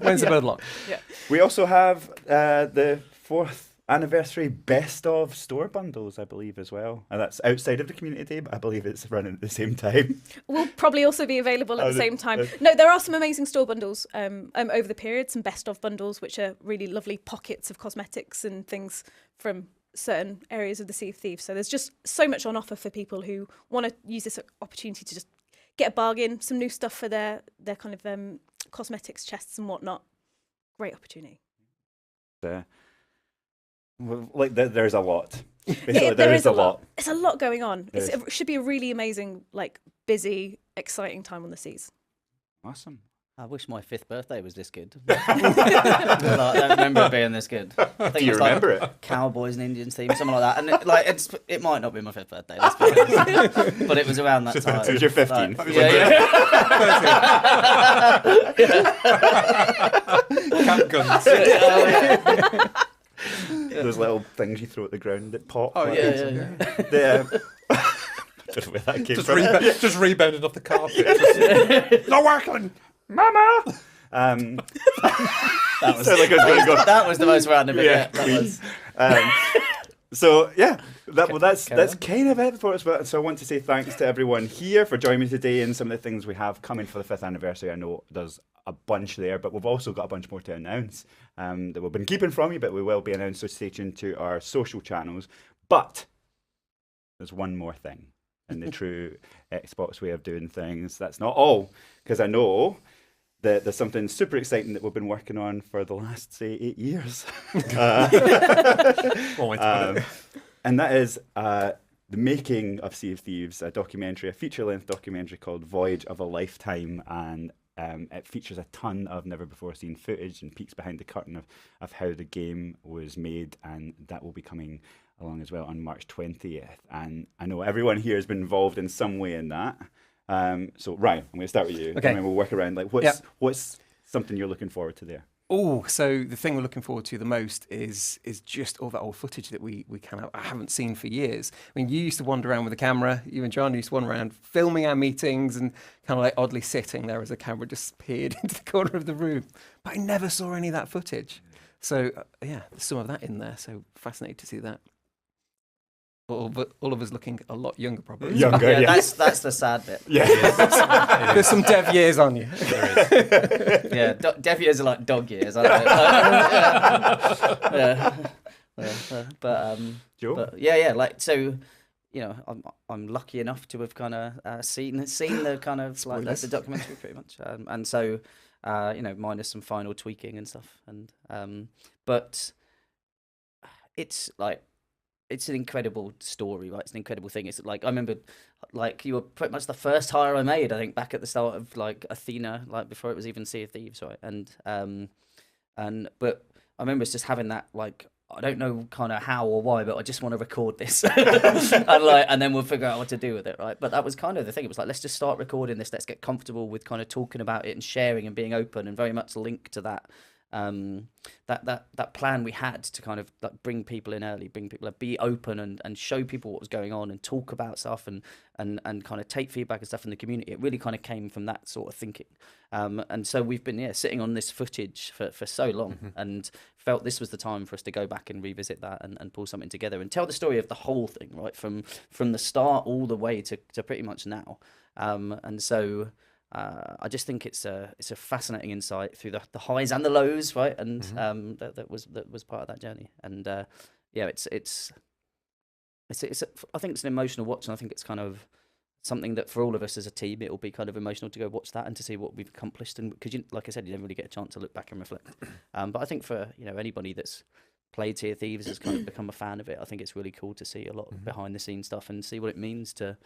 When's the bird lock? Yeah. We also have the 4th anniversary best of store bundles, I believe, as well. And that's outside of the community day, but I believe it's running at the same time. Will probably also be available at the same time. No, there are some amazing store bundles over the period, some best of bundles, which are really lovely pockets of cosmetics and things from certain areas of the Sea of Thieves. So there's just so much on offer for people who want to use this opportunity to just get a bargain, some new stuff for their kind of cosmetics chests and whatnot. Great opportunity. There's a lot. There is a lot. There's a lot going on. It should be a really amazing, busy, exciting time on the seas. Awesome. I wish my 5th birthday was this good. I don't remember it being this good. I think Do you remember it? Cowboys and Indians theme, something like that. And it might not be my 5th birthday, let's be honest. But it was around that time. It was your 15th. Camp guns. Those little things you throw at the ground that pop. Oh, yeah. I don't know where that came from. Just rebounded off the carpet. Not working! Mama! That was, So, like, I was gonna go- that was the most random bit. Yeah, That was. So yeah, that's kind of it for us. But so I want to say thanks to everyone here for joining me today and some of the things we have coming for the 5th anniversary. I know there's a bunch there, but we've also got a bunch more to announce that we've been keeping from you, but we will be announced. So stay tuned to our social channels. But there's one more thing in the true Xbox way of doing things. That's not all, because I know that there's something super exciting that we've been working on for the last, say, 8 years. And that is the making of Sea of Thieves, a feature-length documentary called Voyage of a Lifetime. And it features a ton of never-before-seen footage and peeks behind the curtain of how the game was made. And that will be coming along as well on March 20th. And I know everyone here has been involved in some way in that. So Ryan, I'm going to start with you. Okay. And then we'll work around. What's something you're looking forward to there? Oh, so the thing we're looking forward to the most is just all that old footage that we kind of I haven't seen for years. I mean, you used to wander around with a camera. You and John used to wander around filming our meetings and kind of oddly sitting there as a camera just peered into the corner of the room. But I never saw any of that footage. So there's some of that in there. So fascinated to see that. All of us looking a lot younger, probably. Younger, yeah. That's the sad bit. Yeah. There's some dev years on you. Yeah, dev years are like dog years, aren't they? Joe? But yeah, so I'm lucky enough to have kind of seen the kind of like the documentary pretty much, and so minus some final tweaking and stuff, and but it's like it's an incredible story, right? It's an incredible thing. It's like I remember, like you were pretty much the first hire I made, I think, back at the start of like Athena, like before it was even Sea of Thieves, right? But I remember just having that like. I don't know kind of how or why, but I just want to record this, and then we'll figure out what to do with it, right? But that was kind of the thing. It was like, let's just start recording this. Let's get comfortable with kind of talking about it and sharing and being open, and very much linked to that that plan we had to kind of like bring people in early, be open and show people what was going on and talk about stuff and kind of take feedback and stuff from the community. It really kind of came from that sort of thinking. And so we've been sitting on this footage for so long and felt this was the time for us to go back and revisit that and pull something together and tell the story of the whole thing, right, from the start all the way to pretty much now. And so I just think it's a fascinating insight through the highs and the lows, right? And that was part of that journey. And it's I think it's an emotional watch, and I think it's kind of something that for all of us as a team, it will be kind of emotional to go watch that and to see what we've accomplished. And because, like I said, you don't really get a chance to look back and reflect. But I think for anybody that's played Sea of Thieves has kind of become a fan of it, I think it's really cool to see a lot of behind the scenes stuff and see what it means to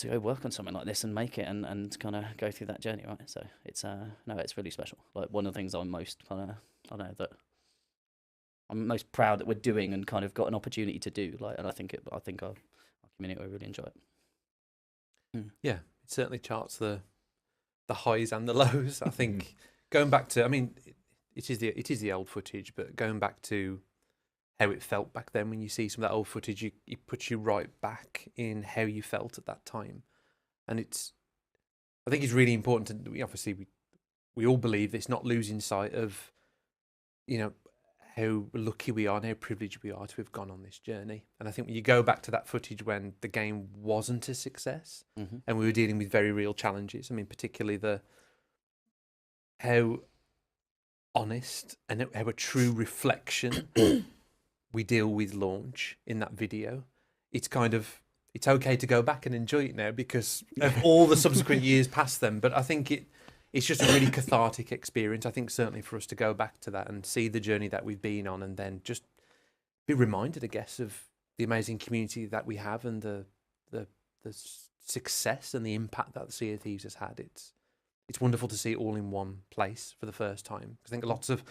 go work on something like this and make it and kind of go through that journey, right? So it's it's really special. Like one of the things I'm most kind of I'm most proud that we're doing and kind of got an opportunity to do. Like, and I think our community will really enjoy it. Yeah, it certainly charts the highs and the lows. I think going back to, I mean, it is the old footage, but going back to how it felt back then when you see some of that old footage, it puts you right back in how you felt at that time. And I think it's really important to, obviously we all believe it's not losing sight of, how lucky we are and how privileged we are to have gone on this journey. And I think when you go back to that footage when the game wasn't a success and we were dealing with very real challenges, I mean, particularly how honest and how a true reflection we deal with launch in that video, it's okay to go back and enjoy it now because of all the subsequent years past them. But I think it's just a really cathartic experience. I think certainly for us to go back to that and see the journey that we've been on and then just be reminded, I guess, of the amazing community that we have and the success and the impact that the Sea of Thieves has had. It's wonderful to see it all in one place for the first time. I think lots of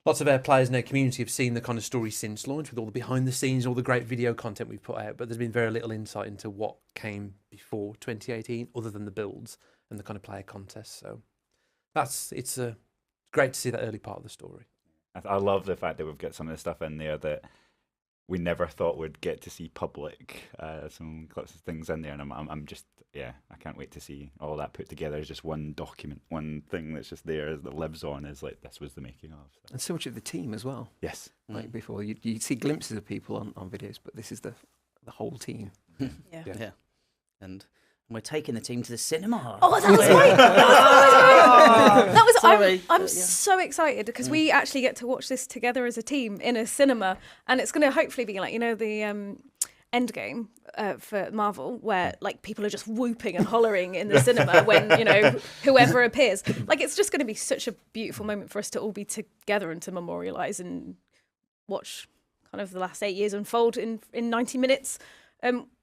our players in our community have seen the kind of story since launch with all the behind the scenes, all the great video content we've put out, but there's been very little insight into what came before 2018 other than the builds and the kind of player contests. So it's great to see that early part of the story. I love the fact that we've got some of the stuff in there that we never thought we'd get to see public. Some lots of things in there, and I'm just I can't wait to see all that put together as just one document, one thing that's just there that lives on. Is like this was the making of. So. And so much of the team as well. Yes, like before you see glimpses of people on videos, but this is the whole team. Yeah. And we're taking the team to the cinema. Oh, that was right. That was Sorry. I'm so excited because we actually get to watch this together as a team in a cinema, and it's going to hopefully be like the Endgame for Marvel, where like people are just whooping and hollering in the cinema when whoever appears. Like it's just going to be such a beautiful moment for us to all be together and to memorialize and watch kind of the last 8 years unfold in 90 minutes.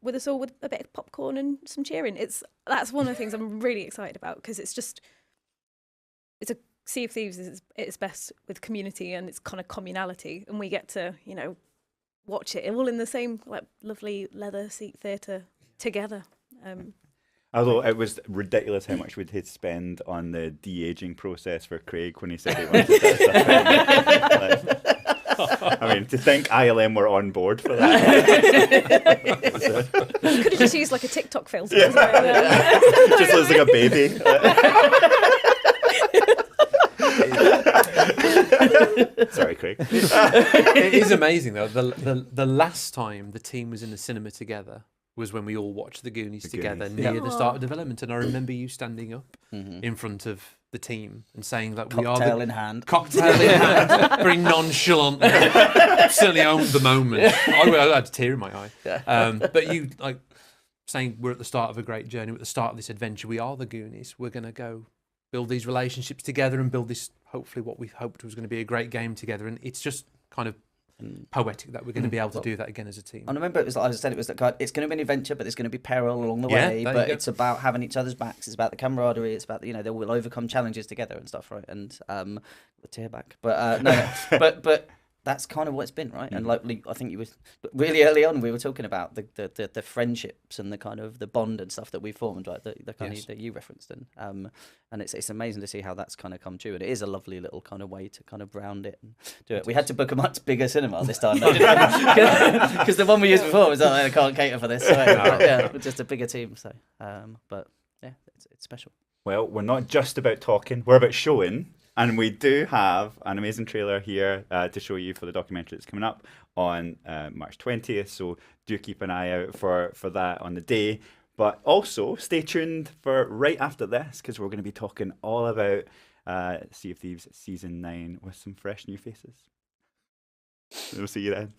With us all with a bit of popcorn and some cheering. That's one of the things I'm really excited about because it's a Sea of Thieves is its best with community and its kind of communality, and we get to watch it all in the same like lovely leather seat theatre together. Although it was ridiculous how much we'd had to spend on the de-aging process for Craig when he said he wanted to put stuff in. I mean, to think ILM were on board for that. Could have just used like a TikTok filter. Just looks like a baby. Sorry, Craig. It is amazing though. The last time the team was in the cinema together was when we all watched the Goonies together near the start of development, and I remember you standing up in front of the team and saying that we are Cocktail in hand. cocktail in hand, very nonchalant, certainly owned the moment. I had a tear in my eye. But you like saying we're at the start of a great journey, we're at the start of this adventure. We are the Goonies. We're going to go build these relationships together and build this, hopefully what we hoped was going to be a great game together. And it's just kind of poetic that we're going to be able to do that again as a team. I remember it was like I said, it was like it's going to be an adventure, but there's going to be peril along the Yeah, way. there you But go. it's about having each other's backs. It's about the camaraderie. It's about they will overcome challenges together and stuff, right? And the tear back, but no, but that's kind of what it's been, right? And like I think you were really early on, we were talking about the friendships and the kind of the bond and stuff that we formed, right? The kind of that you referenced, and it's amazing to see how that's kind of come true. And it is a lovely little kind of way to kind of round it and do it. We had to book a much bigger cinema this time, because the one we used before was I can't cater for this. So, yeah, we're just a bigger team. So, but yeah, it's special. Well, we're not just about talking; we're about showing. And we do have an amazing trailer here to show you for the documentary that's coming up on March 20th. So do keep an eye out for that on the day. But also stay tuned for right after this, because we're going to be talking all about Sea of Thieves Season 9 with some fresh new faces. We'll see you then.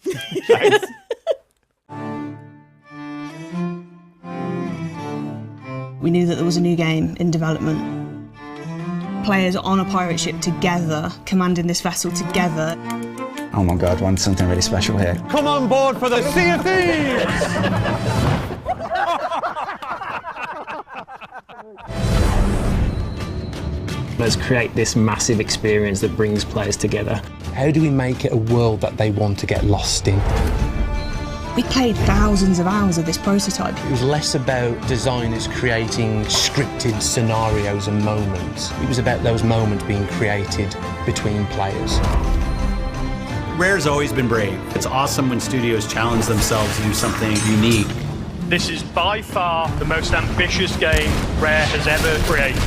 Thanks. We knew that there was a new game in development. Players on a pirate ship together, commanding this vessel together. Oh my God, want something really special here. Come on board for the Sea of Thieves! Let's create this massive experience that brings players together. How do we make it a world that they want to get lost in? We played thousands of hours of this prototype. It was less about designers creating scripted scenarios and moments. It was about those moments being created between players. Rare's always been brave. It's awesome when studios challenge themselves to do something unique. This is by far the most ambitious game Rare has ever created.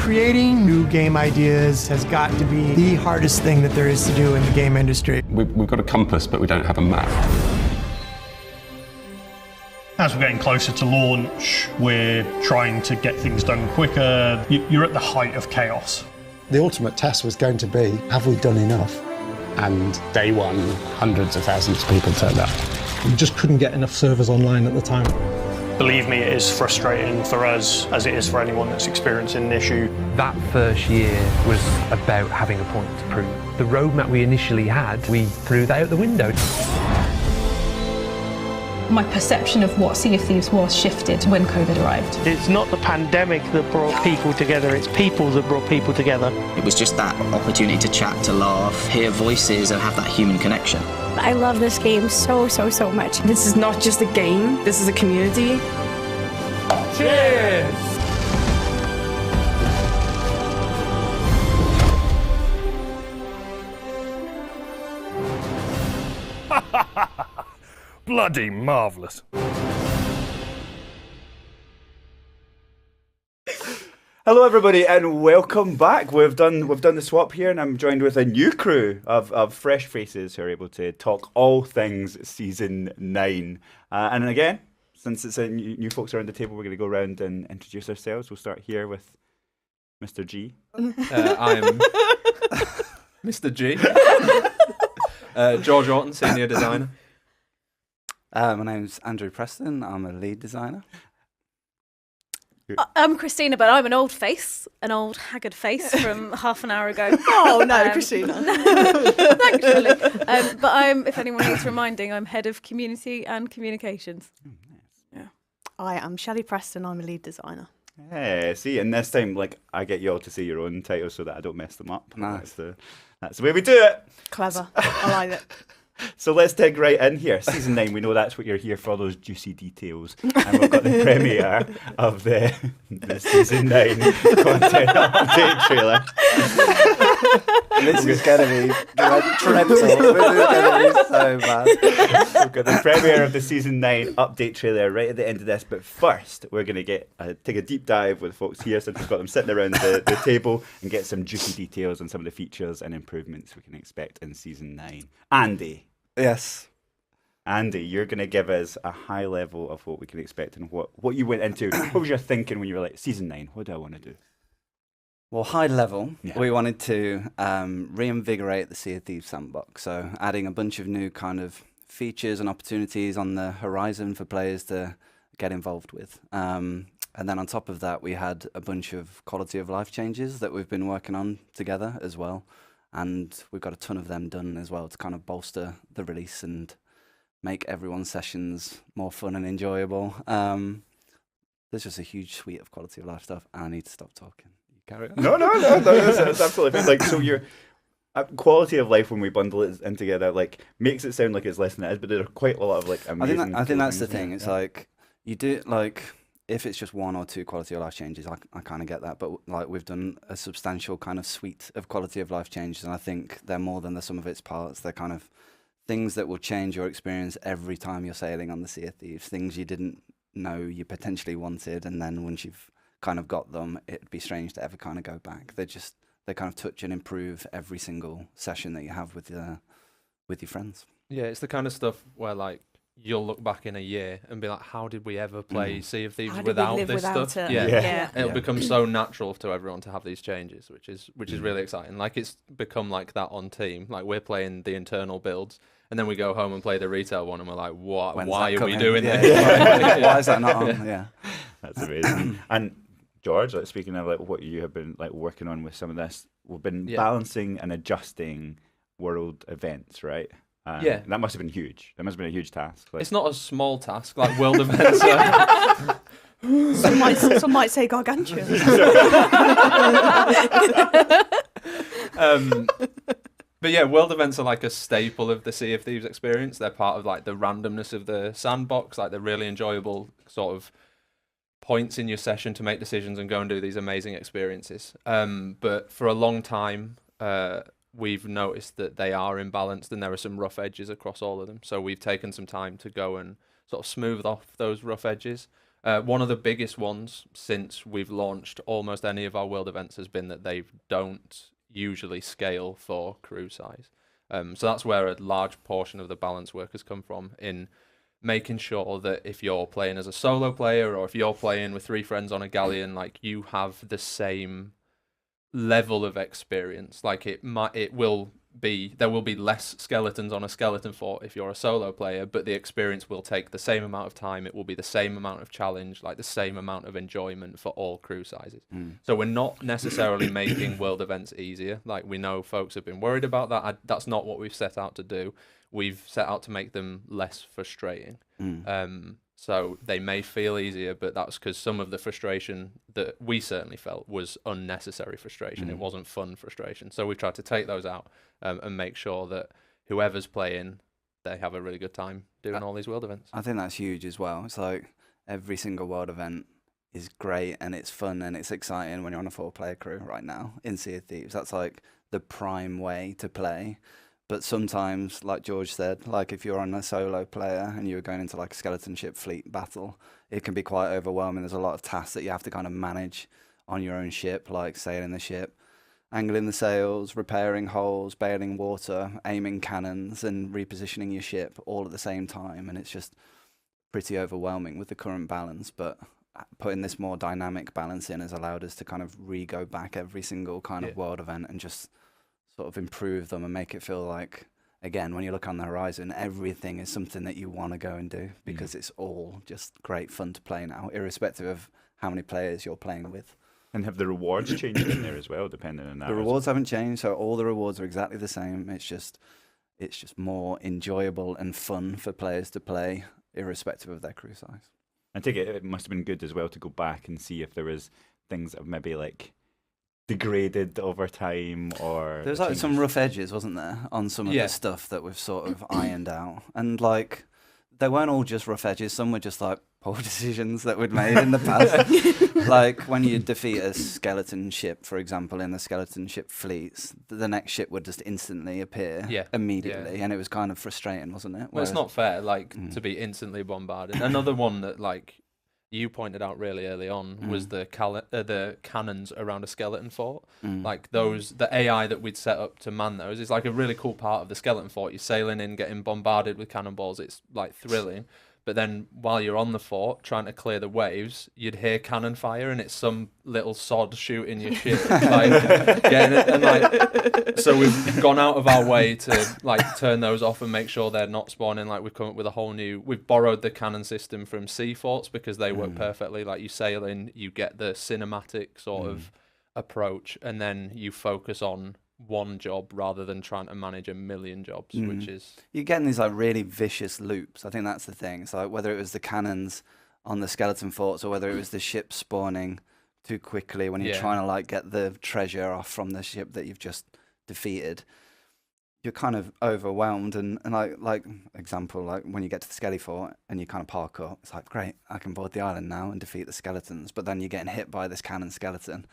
Creating new game ideas has got to be the hardest thing that there is to do in the game industry. We've got a compass, but we don't have a map. As we're getting closer to launch, we're trying to get things done quicker. You're at the height of chaos. The ultimate test was going to be, have we done enough? And day one, hundreds of thousands of people turned up. We just couldn't get enough servers online at the time. Believe me, it is frustrating for us as it is for anyone that's experiencing an issue. That first year was about having a point to prove. The roadmap we initially had, we threw that out the window. My perception of what Sea of Thieves was shifted when COVID arrived. It's not the pandemic that brought people together, it's people that brought people together. It was just that opportunity to chat, to laugh, hear voices, and have that human connection. I love this game so much. This is not just a game, this is a community. Cheers! Bloody marvellous. Hello, everybody, and welcome back. We've done the swap here, and I'm joined with a new crew of fresh faces who are able to talk all things Season 9. And again, since it's new folks around the table, we're going to go around and introduce ourselves. We'll start here with Mr. G. I'm Mr. G. George Orton, senior designer. My name's Andrew Preston. I'm a lead designer. I'm Christina, but I'm an old face, an old haggard face from half an hour ago. Oh no, Christina. Thanks, Shirley. But if anyone needs reminding, I'm head of community and communications. I am Shelley Preston. I'm a lead designer. Hey, see, and this time, I get you all to say your own titles so that I don't mess them up. Nice. That's the way we do it. Clever. I like it. So let's dig right in here. Season 9, we know that's what you're here for, those juicy details. And we've got the premiere of the Season 9 content update trailer. This is going to be dreadful. This is going to be so bad. We've got the premiere of the Season 9 update trailer right at the end of this. But first, we're going to take a deep dive with folks here, since we've got them sitting around the table, and get some juicy details on some of the features and improvements we can expect in Season 9. Andy. Yes. Andy, you're going to give us a high level of what we can expect and what you went into. What was your thinking when you were like, Season 9, what do I want to do? Well, high level, Yeah. we wanted to reinvigorate the Sea of Thieves sandbox. So adding a bunch of new kind of features and opportunities on the horizon for players to get involved with. And then on top of that, we had a bunch of quality of life changes that we've been working on together as well. And we've got a ton of them done as well to kind of bolster the release and make everyone's sessions more fun and enjoyable. There's just a huge suite of quality of life stuff. And I need to stop talking. You carry on. No, that's absolutely fine. Like, so your quality of life when we bundle it in together, like, makes it sound like it's less than it is, but there are quite a lot of like amazing. I think that's the things. thing. It's like you do like if it's just one or two quality of life changes, I kind of get that. But like we've done a substantial kind of suite of quality of life changes, and I think they're more than the sum of its parts. They're kind of things that will change your experience every time you're sailing on the Sea of Thieves. Things you didn't know you potentially wanted, and then once you've kind of got them, it'd be strange to ever kind of go back. They kind of touch and improve every single session that you have with your friends. Yeah, it's the kind of stuff where like you'll look back in a year and be like, how did we ever play Sea of Thieves without this stuff? It? Yeah. It'll become so natural to everyone to have these changes, which is really exciting. Like it's become like that on Team. Like we're playing the internal builds and then we go home and play the retail one and we're like, what? Why are we doing this? Why is that not on? Yeah. That's amazing. And George, like speaking of like what you have been like working on with some of this, we've been balancing and adjusting world events, right? That must have been huge. That must have been a huge task. Like, it's not a small task, like world events. Some might say gargantuan. But yeah, world events are like a staple of the Sea of Thieves experience. They're part of like the randomness of the sandbox. Like they're really enjoyable sort of points in your session to make decisions and go and do these amazing experiences. But for a long time, we've noticed that they are imbalanced and there are some rough edges across all of them. So we've taken some time to go and sort of smooth off those rough edges. One of the biggest ones since we've launched almost any of our world events has been that they don't usually scale for crew size. So that's where a large portion of the balance work has come from, in making sure that if you're playing as a solo player or if you're playing with 3 friends on a galleon, like you have the same level of experience. Like there will be less skeletons on a skeleton fort if you're a solo player, but the experience will take the same amount of time. It will be the same amount of challenge, like the same amount of enjoyment for all crew sizes. So we're not necessarily making world events easier. Like we know folks have been worried about that. That's not what we've set out to do. We've set out to make them less frustrating. So they may feel easier, but that's because some of the frustration that we certainly felt was unnecessary frustration. It wasn't fun frustration. So we tried to take those out and make sure that whoever's playing, they have a really good time doing all these world events. I think that's huge as well. It's like every single world event is great and it's fun and it's exciting when you're on a 4-player crew right now in Sea of Thieves. That's like the prime way to play. But sometimes, like George said, like if you're on a solo player and you're going into like a skeleton ship fleet battle, it can be quite overwhelming. There's a lot of tasks that you have to kind of manage on your own ship, like sailing the ship, angling the sails, repairing holes, bailing water, aiming cannons, and repositioning your ship all at the same time. And it's just pretty overwhelming with the current balance. But putting this more dynamic balance in has allowed us to kind of re-go back every single kind of world event and just sort of improve them and make it feel like, again, when you look on the horizon, everything is something that you want to go and do because it's all just great fun to play now, irrespective of how many players you're playing with. And have the rewards changed in there as well, depending on that? The rewards haven't changed, so all the rewards are exactly the same. It's just more enjoyable and fun for players to play, irrespective of their crew size. I take it must have been good as well to go back and see if there was things that have maybe like degraded over time, or there's like some rough edges, wasn't there, on some of the stuff that we've sort of ironed out, and like they weren't all just rough edges. Some were just like poor decisions that we'd made in the past. Like when you defeat a skeleton ship, for example, in the skeleton ship fleets, the next ship would just instantly appear immediately, and it was kind of frustrating, wasn't it? Well, it's not fair, like to be instantly bombarded. Another one that like you pointed out really early on was the cannons around a skeleton fort. Like the AI that we'd set up to man those is like a really cool part of the skeleton fort. You're sailing in, getting bombarded with cannonballs. It's like thrilling. But then while you're on the fort trying to clear the waves, you'd hear cannon fire, and it's some little sod shooting your ship. So we've gone out of our way to like turn those off and make sure they're not spawning. Like we've come up with a whole new. We've borrowed the cannon system from sea forts because they work perfectly. Like you sail in, you get the cinematic sort of approach, and then you focus on one job rather than trying to manage a million jobs, which is you're getting these like really vicious loops. I think that's the thing. It's like whether it was the cannons on the skeleton forts or whether it was the ship spawning too quickly when you're trying to like get the treasure off from the ship that you've just defeated, you're kind of overwhelmed. And like example, like when you get to the skelly fort and you kind of park up, it's like, great, I can board the island now and defeat the skeletons. But then you're getting hit by this cannon skeleton,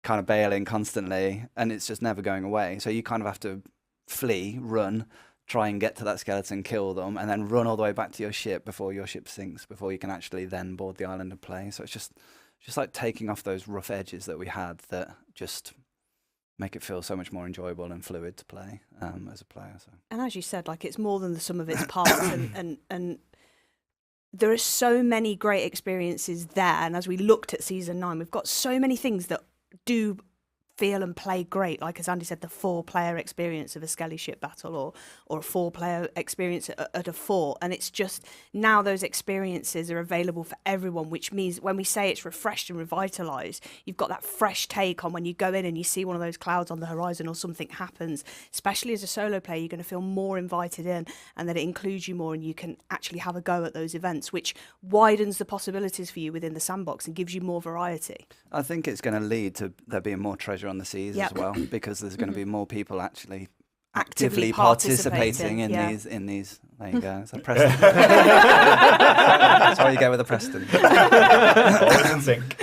kind of bailing constantly, and it's just never going away. So you kind of have to flee, run, try and get to that skeleton, kill them, and then run all the way back to your ship before your ship sinks, before you can actually then board the island and play. So it's just like taking off those rough edges that we had that just make it feel so much more enjoyable and fluid to play as a player. So. And as you said, like it's more than the sum of its parts, and there are so many great experiences there. And as we looked at season 9, we've got so many things that do feel and play great, like as Andy said, the 4-player experience of a skelly ship battle or a 4-player experience at a fort. And it's just now those experiences are available for everyone, which means when we say it's refreshed and revitalized, you've got that fresh take on when you go in and you see one of those clouds on the horizon or something happens. Especially as a solo player, you're going to feel more invited in, and that it includes you more, and you can actually have a go at those events, which widens the possibilities for you within the sandbox and gives you more variety. I think it's going to lead to there being more treasure on the seas as well, because there's going to be more people actually actively participating in these. There you go. So Preston. That's what you get with a Preston. Always in sync.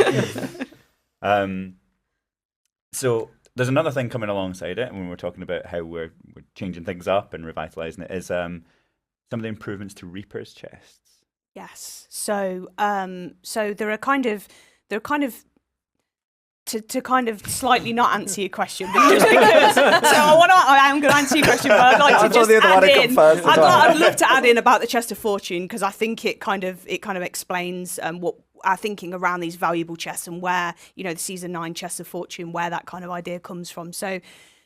So there's another thing coming alongside it, and when we're talking about how we're changing things up and revitalizing it, is some of the improvements to Reaper's chests. Yes. So there are kind of to kind of slightly not answer your question, but just because. I am going to answer your question, but I'd like to just add in. I'd love to add in about the Chest of Fortune, because I think it kind of explains what our thinking around these valuable chests and where, the season 9 Chest of Fortune, where that kind of idea comes from. So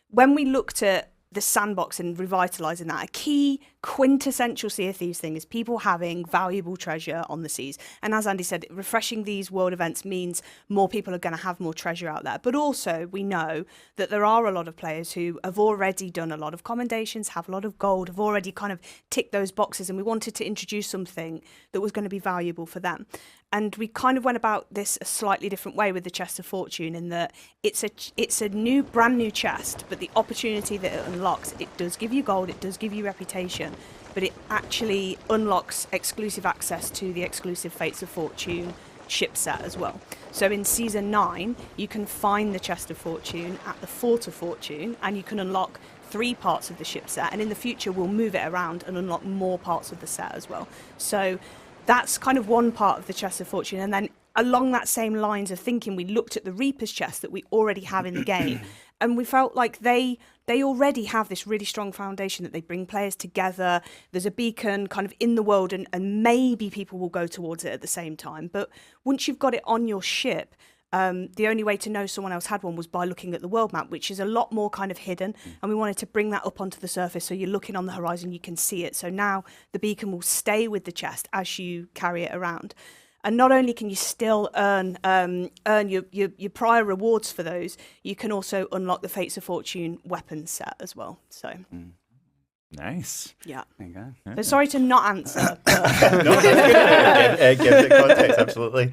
when we looked at the sandbox and revitalising that, a key quintessential Sea of Thieves thing is people having valuable treasure on the seas. And as Andy said, refreshing these world events means more people are going to have more treasure out there. But also we know that there are a lot of players who have already done a lot of commendations, have a lot of gold, have already kind of ticked those boxes, and we wanted to introduce something that was going to be valuable for them. And we kind of went about this a slightly different way with the Chest of Fortune, in that it's a brand new chest, but the opportunity that it unlocks, it does give you gold, it does give you reputation, but it actually unlocks exclusive access to the exclusive Fates of Fortune ship set as well. So in season 9, you can find the Chest of Fortune at the Fort of Fortune, and you can unlock 3 parts of the ship set, and in the future we'll move it around and unlock more parts of the set as well. So that's kind of one part of the Chest of Fortune. And then along that same lines of thinking, we looked at the Reaper's chest that we already have in the game, and we felt like they already have this really strong foundation that they bring players together. There's a beacon kind of in the world, and maybe people will go towards it at the same time. But once you've got it on your ship, the only way to know someone else had one was by looking at the world map, which is a lot more kind of hidden. And we wanted to bring that up onto the surface, so you're looking on the horizon, you can see it. So now the beacon will stay with the chest as you carry it around. And not only can you still earn your prior rewards for those, you can also unlock the Fates of Fortune weapon set as well. So. Nice. Yeah. There you go. So sorry to not answer. But... No, that's good. It gives it context, absolutely.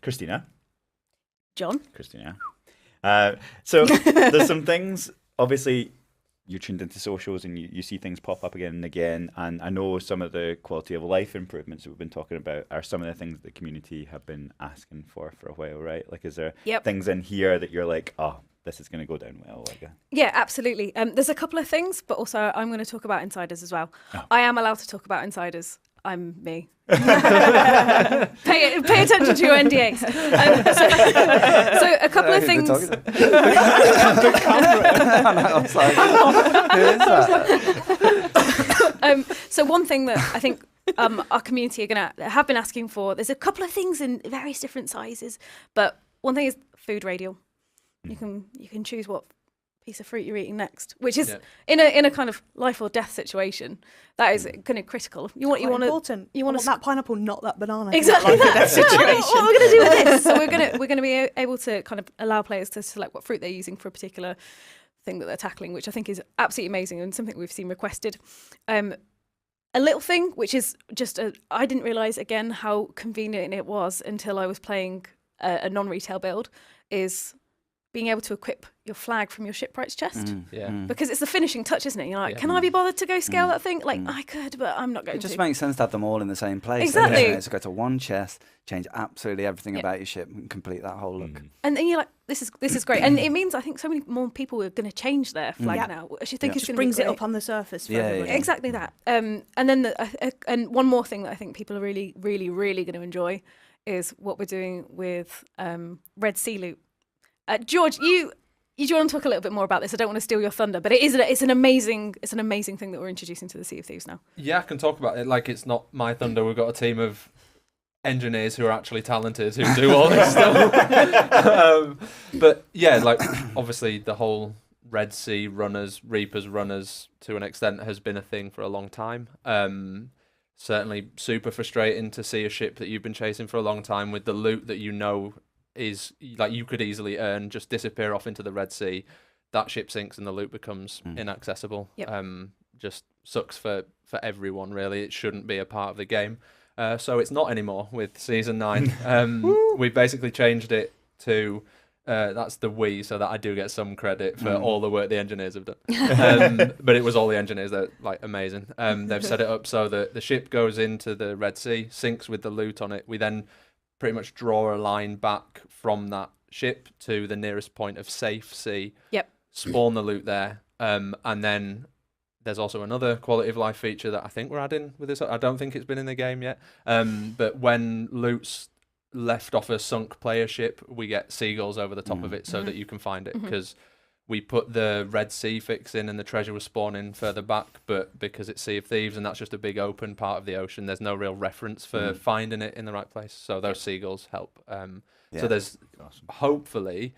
Christina. John. Christina. So there's some things, obviously, you're tuned into socials and you see things pop up again and again. And I know some of the quality of life improvements that we've been talking about are some of the things that the community have been asking for a while, right? Like, is there things in here that you're like, oh, this is going to go down well? Yeah, absolutely. There's a couple of things, but also I'm going to talk about insiders as well. Oh. I am allowed to talk about insiders. I'm me. Pay attention to your NDAs. So a couple of things. So one thing that I think our community have been asking for. There's a couple of things in various different sizes, but one thing is food radial. You can choose what piece of fruit you're eating next, which is in a kind of life or death situation. That is kind of critical. You want that pineapple, not that banana. Exactly that situation. What we're going to do with this? So we're going to be able to kind of allow players to select what fruit they're using for a particular thing that they're tackling, which I think is absolutely amazing and something we've seen requested. A little thing, which is just I didn't realise again how convenient it was until I was playing a non-retail build, is being able to equip your flag from your shipwright's chest. Because it's the finishing touch, isn't it? You're like, can I be bothered to go scale that thing? Like, I could, but I'm not going to. It just makes sense to have them all in the same place. Exactly. Doesn't it? So go to one chest, change absolutely everything about your ship, and complete that whole look. And then you're like, this is great. And it means I think so many more people are going to change their flag now, which I think is going to brings it up on the surface. For everybody. Exactly that. And then and one more thing that I think people are really, really, really going to enjoy is what we're doing with Red Sea loot. George, do you want to talk a little bit more about this? I don't want to steal your thunder, but it's an amazing thing that we're introducing to the Sea of Thieves now. Yeah, I can talk about it like it's not my thunder. We've got a team of engineers who are actually talented who do all this stuff. But yeah, like obviously the whole Red Sea runners, Reapers runners to an extent has been a thing for a long time. Certainly super frustrating to see a ship that you've been chasing for a long time with the loot that you know is like you could easily earn just disappear off into the Red Sea. That ship sinks and the loot becomes inaccessible. Just sucks for everyone really. It shouldn't be a part of the game. So it's not anymore with Season 9. We've basically changed it to that's the we, so that I do get some credit for all the work the engineers have done. But it was all the engineers. They're like amazing. They've set it up so that the ship goes into the Red Sea, sinks with the loot on it. We then pretty much draw a line back from that ship to the nearest point of safe sea. Spawn the loot there, and then there's also another quality of life feature that I think we're adding with this. I don't think it's been in the game yet, but when loot's left off a sunk player ship, we get seagulls over the top of it so that you can find it, because we put the Red Sea fix in and the treasure was spawning further back, but because it's Sea of Thieves and that's just a big open part of the ocean, there's no real reference for finding it in the right place. So those seagulls help. So there's hopefully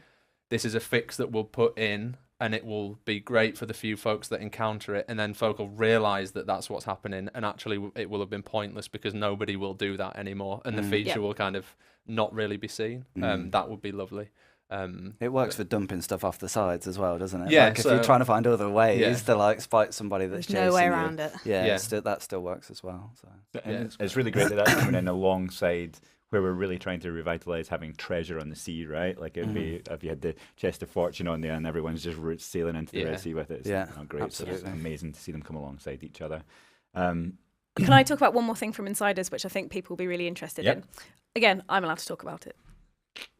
this is a fix that we'll put in and it will be great for the few folks that encounter it, and then folk will realise that that's what's happening, and actually it will have been pointless because nobody will do that anymore, and the feature will kind of not really be seen. That would be lovely. It works for dumping stuff off the sides as well, doesn't it? Yeah. Like if you're trying to find other ways to like spite somebody that's chasing no way you, around it. that still works as well. So it's really great that that's coming in alongside where we're really trying to revitalise having treasure on the sea, right? Like it'd be if you had the chest of fortune on there and everyone's just sailing into the Red Sea with it. It's great. Absolutely. So it's amazing to see them come alongside each other. Can I talk about one more thing from Insiders, which I think people will be really interested in? Again, I'm allowed to talk about it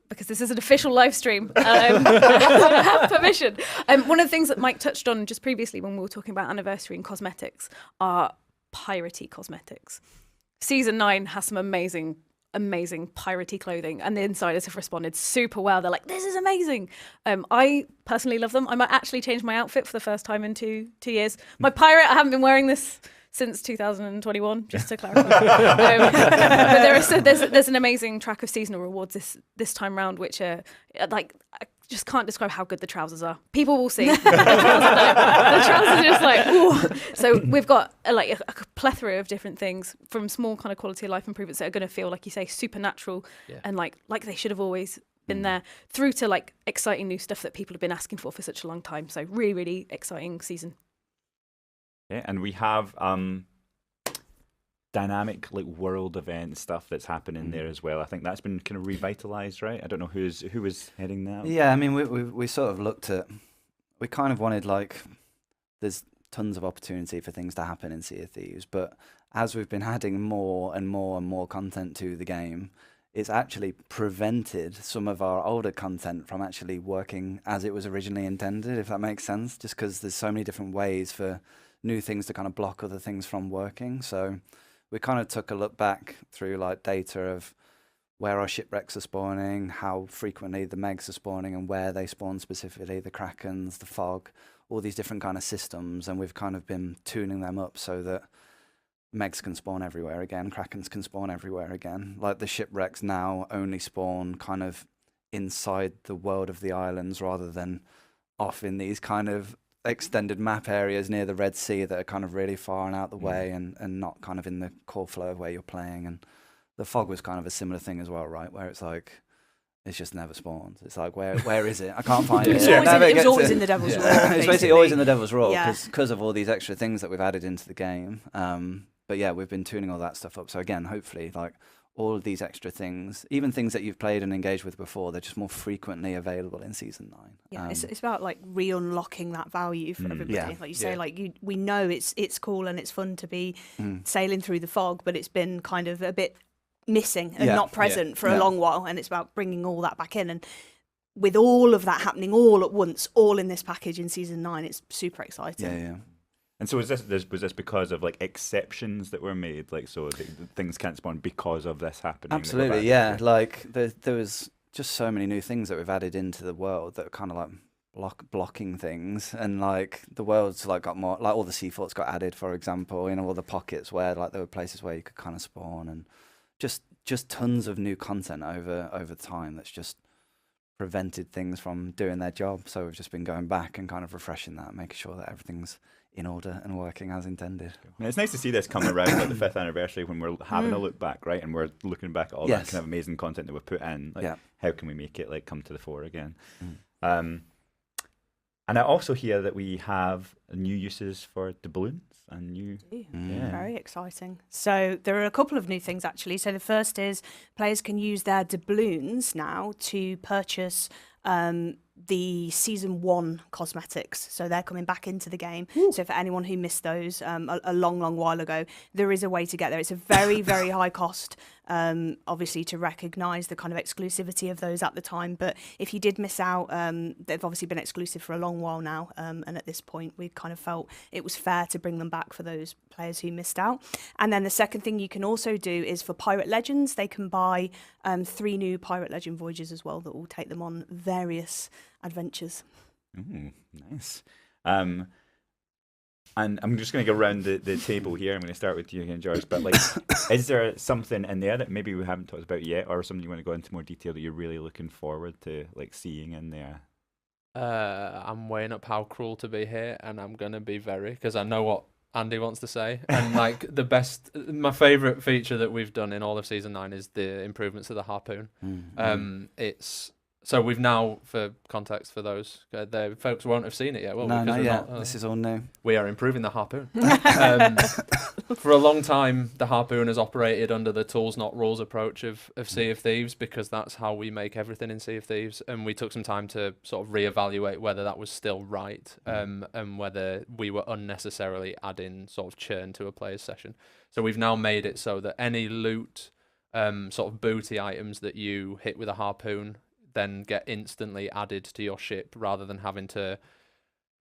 because this is an official live stream. I have permission. One of the things that Mike touched on just previously when we were talking about anniversary and cosmetics are piratey cosmetics. Season 9 has some amazing piratey clothing, and the Insiders have responded super well. They're like, this is amazing. I personally love them. I might actually change my outfit for the first time in two years. My pirate, I haven't been wearing this since 2021, just to clarify. But there's an amazing track of seasonal rewards this time round, which are like, I just can't describe how good the trousers are. People will see. The trousers are just like, ooh. So we've got a plethora of different things, from small kind of quality of life improvements that are going to feel, like you say, supernatural and like they should have always been there, through to like exciting new stuff that people have been asking for such a long time. So really, really exciting season. Yeah, and we have dynamic like world event stuff that's happening there as well. I think that's been kind of revitalized, right? I don't know who was heading that. Yeah, I mean, we sort of looked at, we kind of wanted, like, there's tons of opportunity for things to happen in Sea of Thieves, but as we've been adding more and more and more content to the game, it's actually prevented some of our older content from actually working as it was originally intended, if that makes sense, just because there's so many different ways for new things to kind of block other things from working. So we kind of took a look back through like data of where our shipwrecks are spawning, how frequently the megs are spawning, and where they spawn specifically, the krakens, the fog, all these different kind of systems, and we've kind of been tuning them up so that Megs can spawn everywhere again, Krakens can spawn everywhere again. Like the shipwrecks now only spawn kind of inside the world of the islands rather than off in these kind of extended map areas near the Red Sea that are kind of really far and out the way and not kind of in the core flow of where you're playing. And the fog was kind of a similar thing as well, right? Where it's like, it's just never spawned. It's like, where is it? I can't find it. It was always in the Devil's Roar. It's basically always in the Devil's Roar because of all these extra things that we've added into the game. But yeah, we've been tuning all that stuff up. So again, hopefully, like all of these extra things, even things that you've played and engaged with before, they're just more frequently available in Season 9. Yeah, it's about like re-unlocking that value for everybody. Yeah. Like you say, we know it's cool and it's fun to be sailing through the fog, but it's been kind of a bit missing and not present for a long while, and it's about bringing all that back in. And with all of that happening all at once, all in this package in Season 9, it's super exciting. Yeah. And so was this because of like exceptions that were made, like so things can't spawn because of this happening? Absolutely, yeah. Like there was just so many new things that we've added into the world that are kind of like blocking things, and like the world's like got more, like all the sea forts got added, for example. You know, all the pockets where like there were places where you could kind of spawn, and just tons of new content over time that's just prevented things from doing their job. So we've just been going back and kind of refreshing that, making sure that everything's in order and working as intended. And it's nice to see this come around at the 5th anniversary when we're having a look back, right? And we're looking back at all that kind of amazing content that we've put in. Like, how can we make it like come to the fore again? And I also hear that we have new uses for doubloons and new... Very exciting. So there are a couple of new things actually. So the first is players can use their doubloons now to purchase the Season 1 cosmetics. So they're coming back into the game. So for anyone who missed those a long while ago, there is a way to get there. It's a very, very high cost, obviously, to recognise the kind of exclusivity of those at the time. But if you did miss out, they've obviously been exclusive for a long while now. And at this point, we kind of felt it was fair to bring them back for those players who missed out. And then the second thing you can also do is for Pirate Legends, they can buy 3 new Pirate Legend voyages as well that will take them on various adventures. Ooh, nice. And I'm just going to go around the table here. I'm going to start with you again, George. But like, is there something in there that maybe we haven't talked about yet, or something you want to go into more detail that you're really looking forward to, like seeing in there? I'm weighing up how cruel to be here, and I'm going to be very, because I know what Andy wants to say. And like my favourite feature that we've done in all of Season 9 is the improvements to the harpoon. So we've now, for context for those, the folks won't have seen it yet, will we? No, yet. This is all new. We are improving the harpoon. For a long time, the harpoon has operated under the tools not rules approach of Sea of Thieves, because that's how we make everything in Sea of Thieves. And we took some time to sort of reevaluate whether that was still right, and whether we were unnecessarily adding sort of churn to a player's session. So we've now made it so that any loot, sort of booty items that you hit with a harpoon then get instantly added to your ship, rather than having to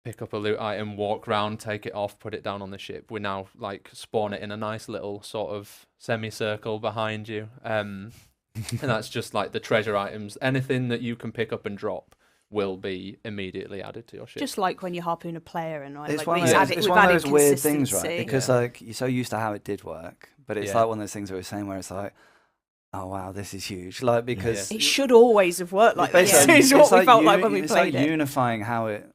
pick up a loot item, walk around, take it off, put it down on the ship. We now like spawn it in a nice little sort of semicircle behind you, and that's just like the treasure items. Anything that you can pick up and drop will be immediately added to your ship. Just like when you harpoon a player, and it's one of those weird things, right? Because like you're so used to how it did work, but it's like one of those things we were saying where it's like, oh wow, this is huge! Like because it should always have worked like this. Is what we felt like when we played it. It's like unifying how it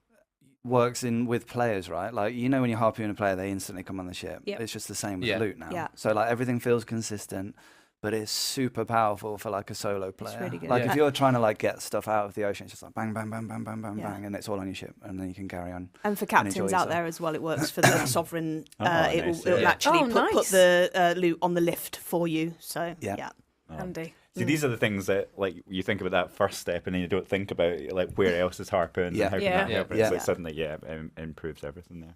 works with players, right? Like when you harpoon a player, they instantly come on the ship. Yep. It's just the same with loot now. So like everything feels consistent, but it's super powerful for like a solo player. It's really good. Like if you're trying to like get stuff out of the ocean, it's just like bang, bang, bang, bang, bang, bang, bang, and it's all on your ship, and then you can carry on. And for captains out there as well, it works for the sovereign. It will nice. actually put the loot on the lift for you. So yeah. Handy. See, these are the things that like you think about that first step, and then you don't think about like where else is harpoon and how can that help. It's like suddenly it improves everything there.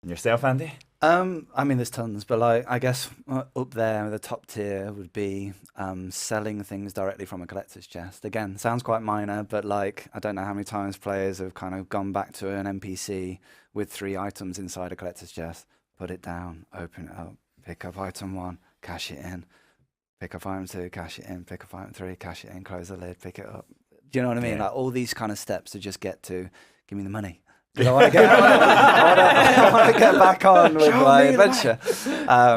And yourself, Andy? I mean, there's tons, but like I guess up there, the top tier would be selling things directly from a collector's chest. Again, sounds quite minor, but like I don't know how many times players have kind of gone back to an NPC with 3 items inside a collector's chest, put it down, open it up, pick up item 1, cash it in. Pick up item 2, cash it in. Pick up item 3, cash it in. Close the lid, pick it up. Do you know what I mean? Like all these kind of steps to just get to, give me the money. 'Cause I want to get back on with my adventure.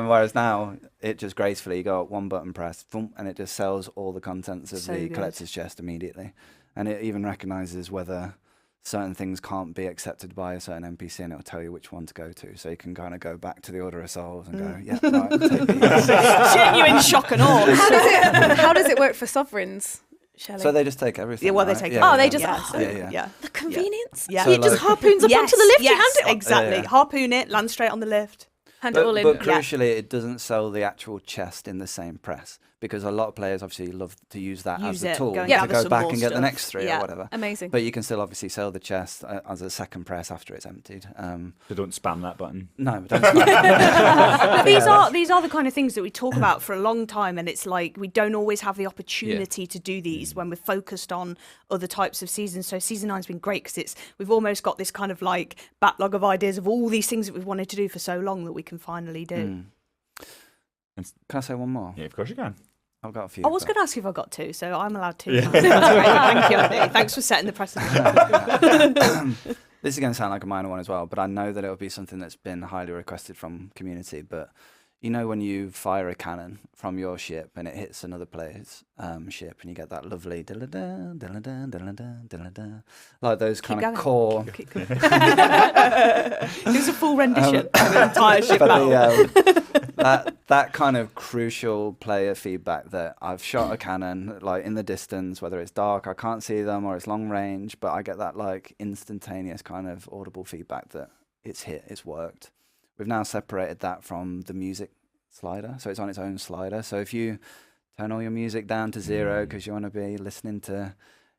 Whereas now, it just gracefully, you go one button press, boom, and it just sells all the contents of the collector's chest immediately. And it even recognises whether certain things can't be accepted by a certain NPC, and it'll tell you which one to go to. So you can kind of go back to the Order of Souls and go, yeah, right, take these. Genuine shock and awe. How does it work for sovereigns, Shelley? So they just take everything. Yeah, well, right? they take. Yeah, they just. Yeah. The convenience. Yeah. So it just harpoons up onto the lift. Yes, you hand it. exactly. Yeah. Harpoon it, land straight on the lift. Hand it all in. But crucially, it doesn't sell the actual chest in the same press, because a lot of players obviously love to use that as a tool to go back and get the next 3 or whatever. Amazing. But you can still obviously sell the chest as a second press after it's emptied. So don't spam that button. No, don't spam it. But these are the kind of things that we talk about for a long time, and it's like we don't always have the opportunity to do these when we're focused on other types of seasons. So season 9's been great because we've almost got this kind of like backlog of ideas of all these things that we've wanted to do for so long that we can finally do. Can I say one more? Yeah, of course you can. I've got a few. I was going to ask you if I got 2, so I'm allowed 2. Yeah. That's great. Thank you, Andy. Thanks for setting the precedent. This is going to sound like a minor one as well, but I know that it'll be something that's been highly requested from community. But you know when you fire a cannon from your ship and it hits another player's ship, and you get that lovely da-da-da, da-da-da, da-da-da, da-da-da, like those kind of core. It was a full rendition of the entire ship battle. That kind of crucial player feedback that I've shot a cannon like in the distance, whether it's dark, I can't see them, or it's long range, but I get that like instantaneous kind of audible feedback that it's hit, it's worked. We've now separated that from the music slider, so it's on its own slider. So if you turn all your music down to 0 because you want to be listening to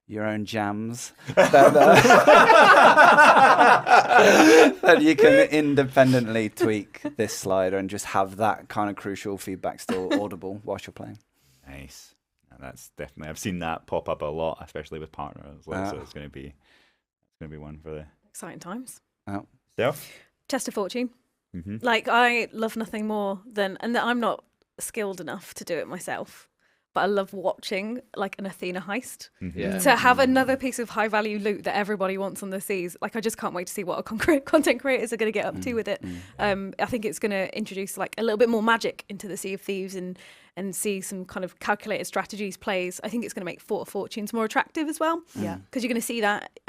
your own jams, then you can independently tweak this slider and just have that kind of crucial feedback still audible whilst you're playing. Nice. And that's definitely, I've seen that pop up a lot, especially with partners as well. So it's going to be one for the Exciting times. Self. Chest of Fortune. Mm-hmm. Like, I love nothing more than, and I'm not skilled enough to do it myself, but I love watching like an Athena heist. Mm-hmm. Yeah. To have another piece of high value loot that everybody wants on the seas. Like, I just can't wait to see what our content creators are going to get up to with it. I think it's going to introduce like a little bit more magic into the Sea of Thieves and see some kind of calculated strategies plays. I think it's going to make Fort of Fortunes more attractive as well. Yeah. Because you're going to see that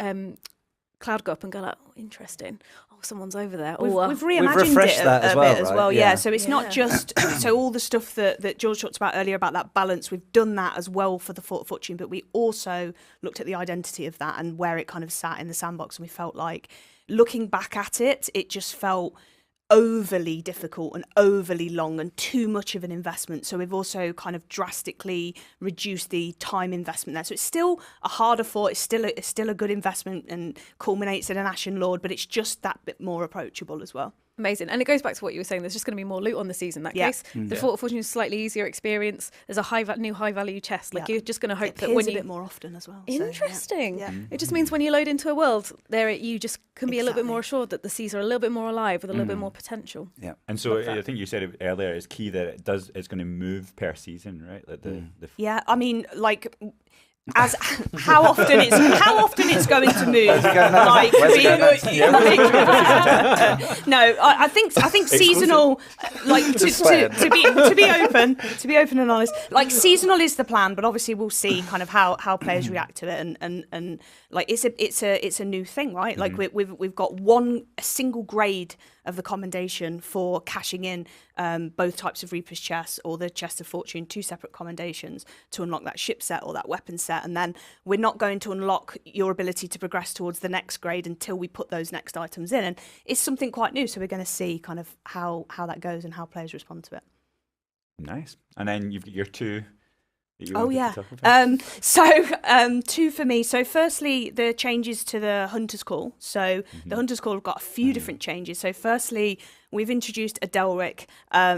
cloud go up and go like, oh, interesting. Oh, someone's over there. We've We've reimagined it a bit as well. Yeah. Yeah. So it's not just so all the stuff that George talked about earlier about that balance. We've done that as well for the Fort of Fortune, but we also looked at the identity of that and where it kind of sat in the sandbox. And we felt like looking back at it, it just felt overly difficult and overly long and too much of an investment. So we've also kind of drastically reduced the time investment there. So it's still a harder fort. It's still a good investment and culminates in an Ashen Lord, but it's just that bit more approachable as well. Amazing. And it goes back to what you were saying. There's just going to be more loot on the season in that case. The Fort of Fortune is a slightly easier experience. There's a new high value chest. Like, you're just going to hope that when you... a bit more often as well. Interesting. So, yeah. It just means when you load into a world, you just can be a little bit more assured that the seas are a little bit more alive with a little bit more potential. Yeah. And so I think you said it earlier, it's key that it's going to move per season, right? Like Yeah, I mean, like... As how often it's going to move? No, I think seasonal. Like to be open and honest, like seasonal is the plan, but obviously we'll see kind of how players react to it, and like it's a new thing, right? Like we've got a single grade of the commendation for cashing in both types of Reaper's chests or the Chest of Fortune, 2 separate commendations to unlock that ship set or that weapon set. And then we're not going to unlock your ability to progress towards the next grade until we put those next items in. And it's something quite new. So we're going to see kind of how that goes and how players respond to it. Nice. And then you've got your 2. Oh yeah. So 2 for me. So firstly, the changes to the Hunter's Call. So the Hunter's Call have got a few different changes. So firstly, we've introduced Adelric,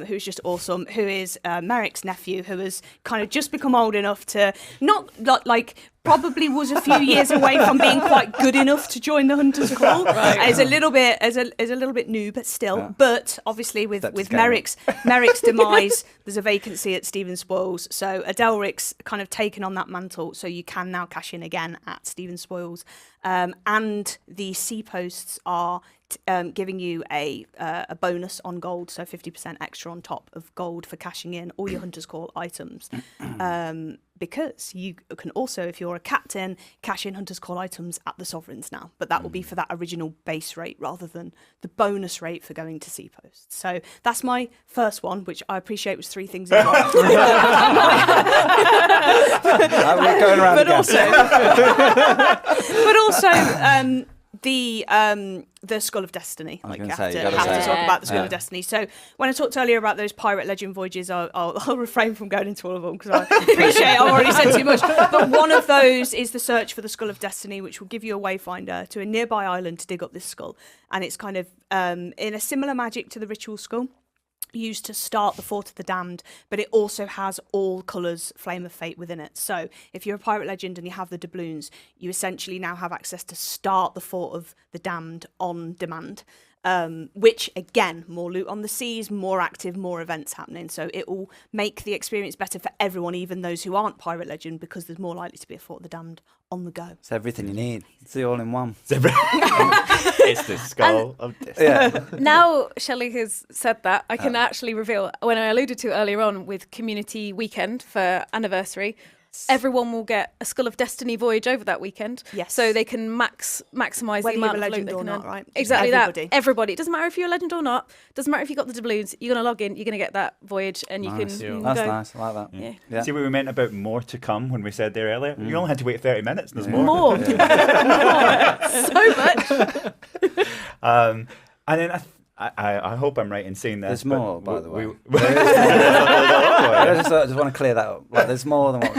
who's just awesome, who is Merrick's nephew, who has kind of just become old enough to not like probably was a few years away from being quite good enough to join the Hunter's Call. Right. Is a little bit new, but still. Yeah. But obviously with Merrick's demise, there's a vacancy at Stephen Spoils. So Adelric's kind of taken on that mantle. So you can now cash in again at Stephen Spoils. and the sea posts are giving you a bonus on gold, so 50% extra on top of gold for cashing in all your Hunter's Call items. Because you can also, if you're a captain, cash in Hunter's Call items at the Sovereigns now, but that will be for that original base rate rather than the bonus rate for going to sea posts. So that's my first one, which I appreciate was 3 things in one. We're going around but again. also the Skull of Destiny. Like you have to talk about the Skull of Destiny. So when I talked earlier about those Pirate Legend voyages, I'll refrain from going into all of them because I appreciate I've already said too much. But one of those is the search for the Skull of Destiny, which will give you a wayfinder to a nearby island to dig up this skull. And it's kind of in a similar magic to the Ritual Skull, used to start the Fort of the Damned, but it also has all colours Flame of Fate within it. So if you're a Pirate Legend and you have the doubloons, you essentially now have access to start the Fort of the Damned on demand, which, again, more loot on the seas, more active, more events happening. So it will make the experience better for everyone, even those who aren't Pirate Legend, because there's more likely to be a Fort of the Damned on the go. It's everything you need. It's the all-in-one. It's the Skull of Destiny. Now Shelley has said that, I can actually reveal, when I alluded to earlier on with Community Weekend for Anniversary, everyone will get a Skull of Destiny voyage over that weekend. Yes. So they can maximise the amount of loot they can earn. Right? Exactly Everybody. that. Everybody. It doesn't matter if you're a legend or not. Doesn't matter if you got the doubloons. You're going to log in. You're going to get that voyage, and you can That's go. nice. I like that. Yeah. See what we meant about more to come when we said there earlier? You only had to wait 30 minutes. There's more. More. More. So much. And then I hope I'm right in saying this. There's more, by the way. I just want to clear that up. Like, there's more than what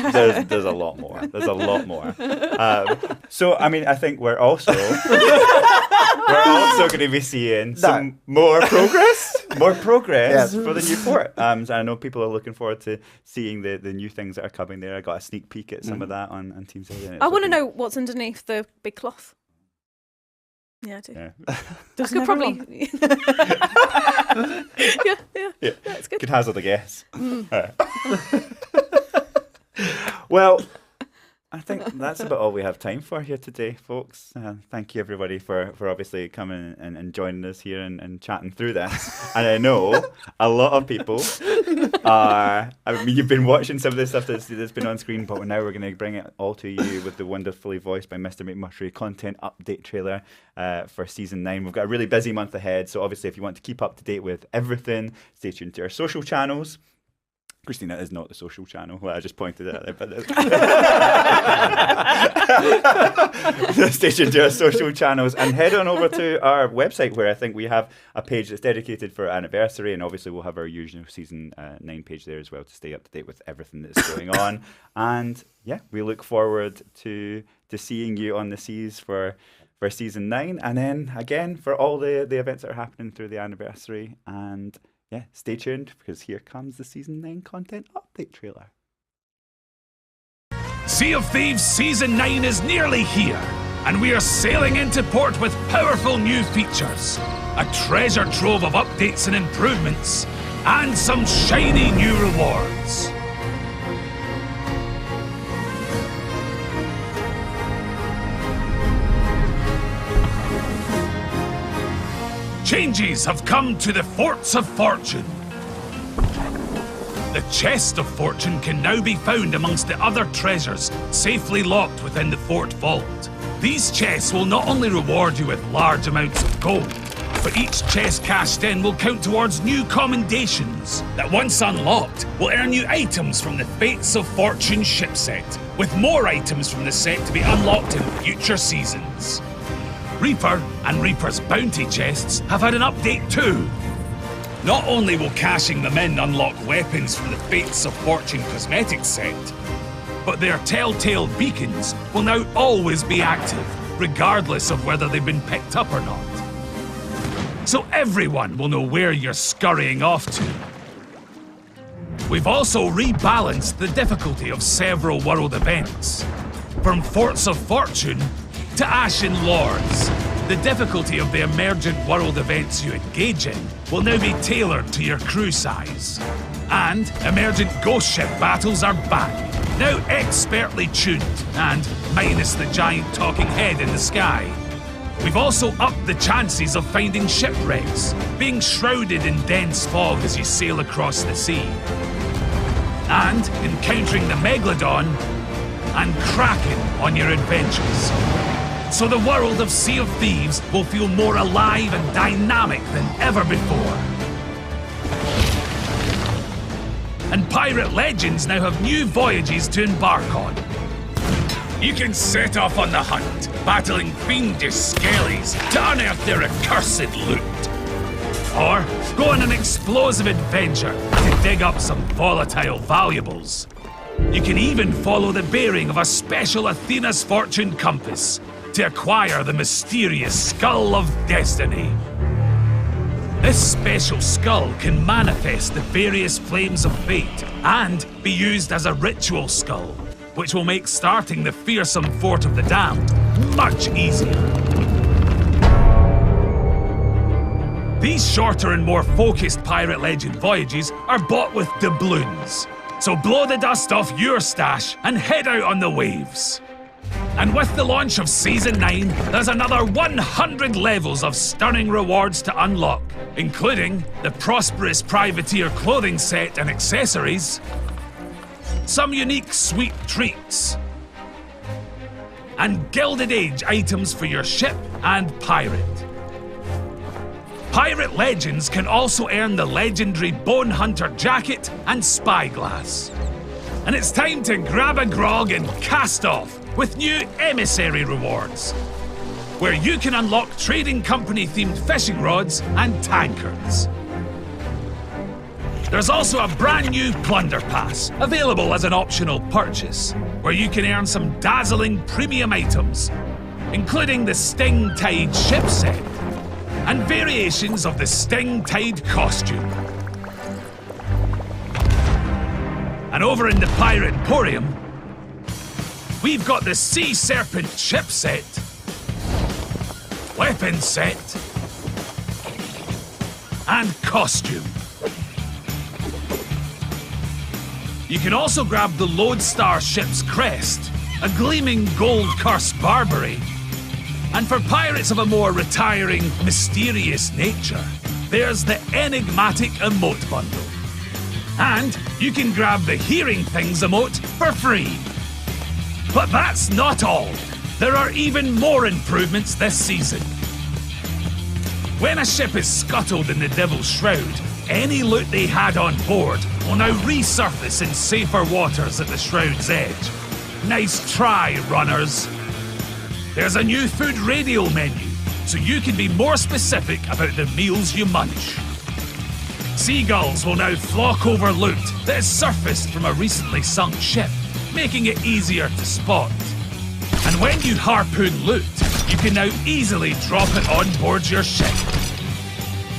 there's a lot more. There's a lot more. So, I mean, I think we're also going to be seeing some more progress. More progress for the new fort. And I know people are looking forward to seeing the new things that are coming there. I got a sneak peek at some of that on Teams. I want to know what's underneath the big cloth. Yeah, I do. Yeah. I could probably. yeah, it's good. Could hazard a guess. Well, I think that's about all we have time for here today, folks. Thank you, everybody, for obviously coming and joining us here and chatting through this. And I know a lot of people are... I mean, you've been watching some of the stuff that's been on screen, but now we're going to bring it all to you with the wonderfully voiced by Mr. McMushery content update trailer for Season 9. We've got a really busy month ahead, so obviously if you want to keep up to date with everything, stay tuned to our social channels. Christina is not the social channel. Well, I just pointed it out there. But stay tuned to our social channels and head on over to our website where I think we have a page that's dedicated for anniversary, and obviously we'll have our usual Season 9 page there as well to stay up to date with everything that's going on. And yeah, we look forward to seeing you on the seas for Season 9, and then again for all the events that are happening through the anniversary. And yeah, stay tuned because here comes the Season 9 content update trailer. Sea of Thieves Season 9 is nearly here, and we are sailing into port with powerful new features, a treasure trove of updates and improvements, and some shiny new rewards. Changes have come to the Forts of Fortune. The Chest of Fortune can now be found amongst the other treasures safely locked within the fort vault. These chests will not only reward you with large amounts of gold, but each chest cashed in will count towards new commendations that, once unlocked, will earn you items from the Fates of Fortune ship set, with more items from the set to be unlocked in future seasons. Reaper and Reaper's bounty chests have had an update too. Not only will cashing them in unlock weapons from the Fates of Fortune cosmetics set, but their telltale beacons will now always be active, regardless of whether they've been picked up or not. So everyone will know where you're scurrying off to. We've also rebalanced the difficulty of several world events. From Forts of Fortune to Ashen Lords, the difficulty of the emergent world events you engage in will now be tailored to your crew size. And emergent ghost ship battles are back, now expertly tuned, and minus the giant talking head in the sky. We've also upped the chances of finding shipwrecks, being shrouded in dense fog as you sail across the sea, and encountering the Megalodon and Kraken on your adventures. So the world of Sea of Thieves will feel more alive and dynamic than ever before. And Pirate Legends now have new voyages to embark on. You can set off on the hunt, battling fiendish skellies to unearth their accursed loot. Or go on an explosive adventure to dig up some volatile valuables. You can even follow the bearing of a special Athena's Fortune compass to acquire the mysterious Skull of Destiny. This special skull can manifest the various flames of fate and be used as a ritual skull, which will make starting the fearsome Fort of the Damned much easier. These shorter and more focused Pirate Legend voyages are bought with doubloons, so blow the dust off your stash and head out on the waves. And with the launch of Season 9, there's another 100 levels of stunning rewards to unlock, including the Prosperous Privateer clothing set and accessories, some unique sweet treats, and Gilded Age items for your ship and pirate. Pirate Legends can also earn the legendary Bone Hunter jacket and spyglass. And it's time to grab a grog and cast off with new Emissary rewards, where you can unlock trading company-themed fishing rods and tankards. There's also a brand new Plunder Pass, available as an optional purchase, where you can earn some dazzling premium items, including the Sting Tide ship set, and variations of the Sting Tide costume. And over in the Pirate Emporium, we've got the Sea Serpent ship set, weapon set, and costume. You can also grab the Lodestar ship's crest, a gleaming gold-cursed Barbary. And for pirates of a more retiring, mysterious nature, there's the enigmatic emote bundle. And you can grab the Hearing Things emote for free. But that's not all. There are even more improvements this season. When a ship is scuttled in the Devil's Shroud, any loot they had on board will now resurface in safer waters at the Shroud's edge. Nice try, runners. There's a new food radial menu, so you can be more specific about the meals you munch. Seagulls will now flock over loot that has surfaced from a recently sunk ship, making it easier to spot. And when you harpoon loot, you can now easily drop it on board your ship.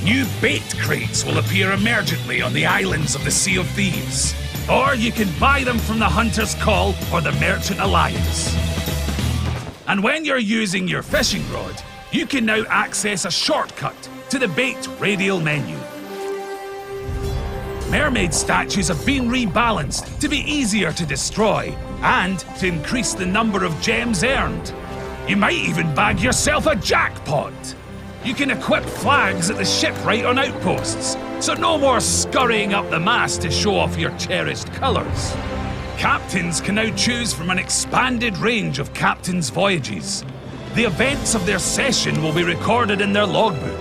New bait crates will appear emergently on the islands of the Sea of Thieves, or you can buy them from the Hunter's Call or the Merchant Alliance. And when you're using your fishing rod, you can now access a shortcut to the bait radial menu. Mermaid statues have been rebalanced to be easier to destroy and to increase the number of gems earned. You might even bag yourself a jackpot. You can equip flags at the shipwright on outposts, so no more scurrying up the mast to show off your cherished colours. Captains can now choose from an expanded range of captains' voyages. The events of their session will be recorded in their logbook,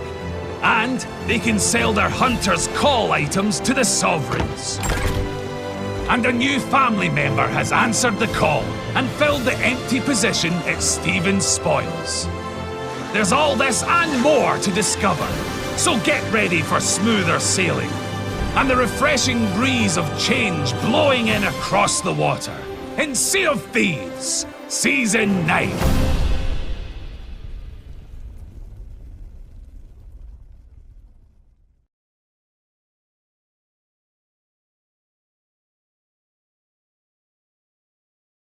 and they can sell their Hunter's Call items to the Sovereigns. And a new family member has answered the call and filled the empty position at Stephen's Spoils. There's all this and more to discover, so get ready for smoother sailing and the refreshing breeze of change blowing in across the water in Sea of Thieves, Season 9.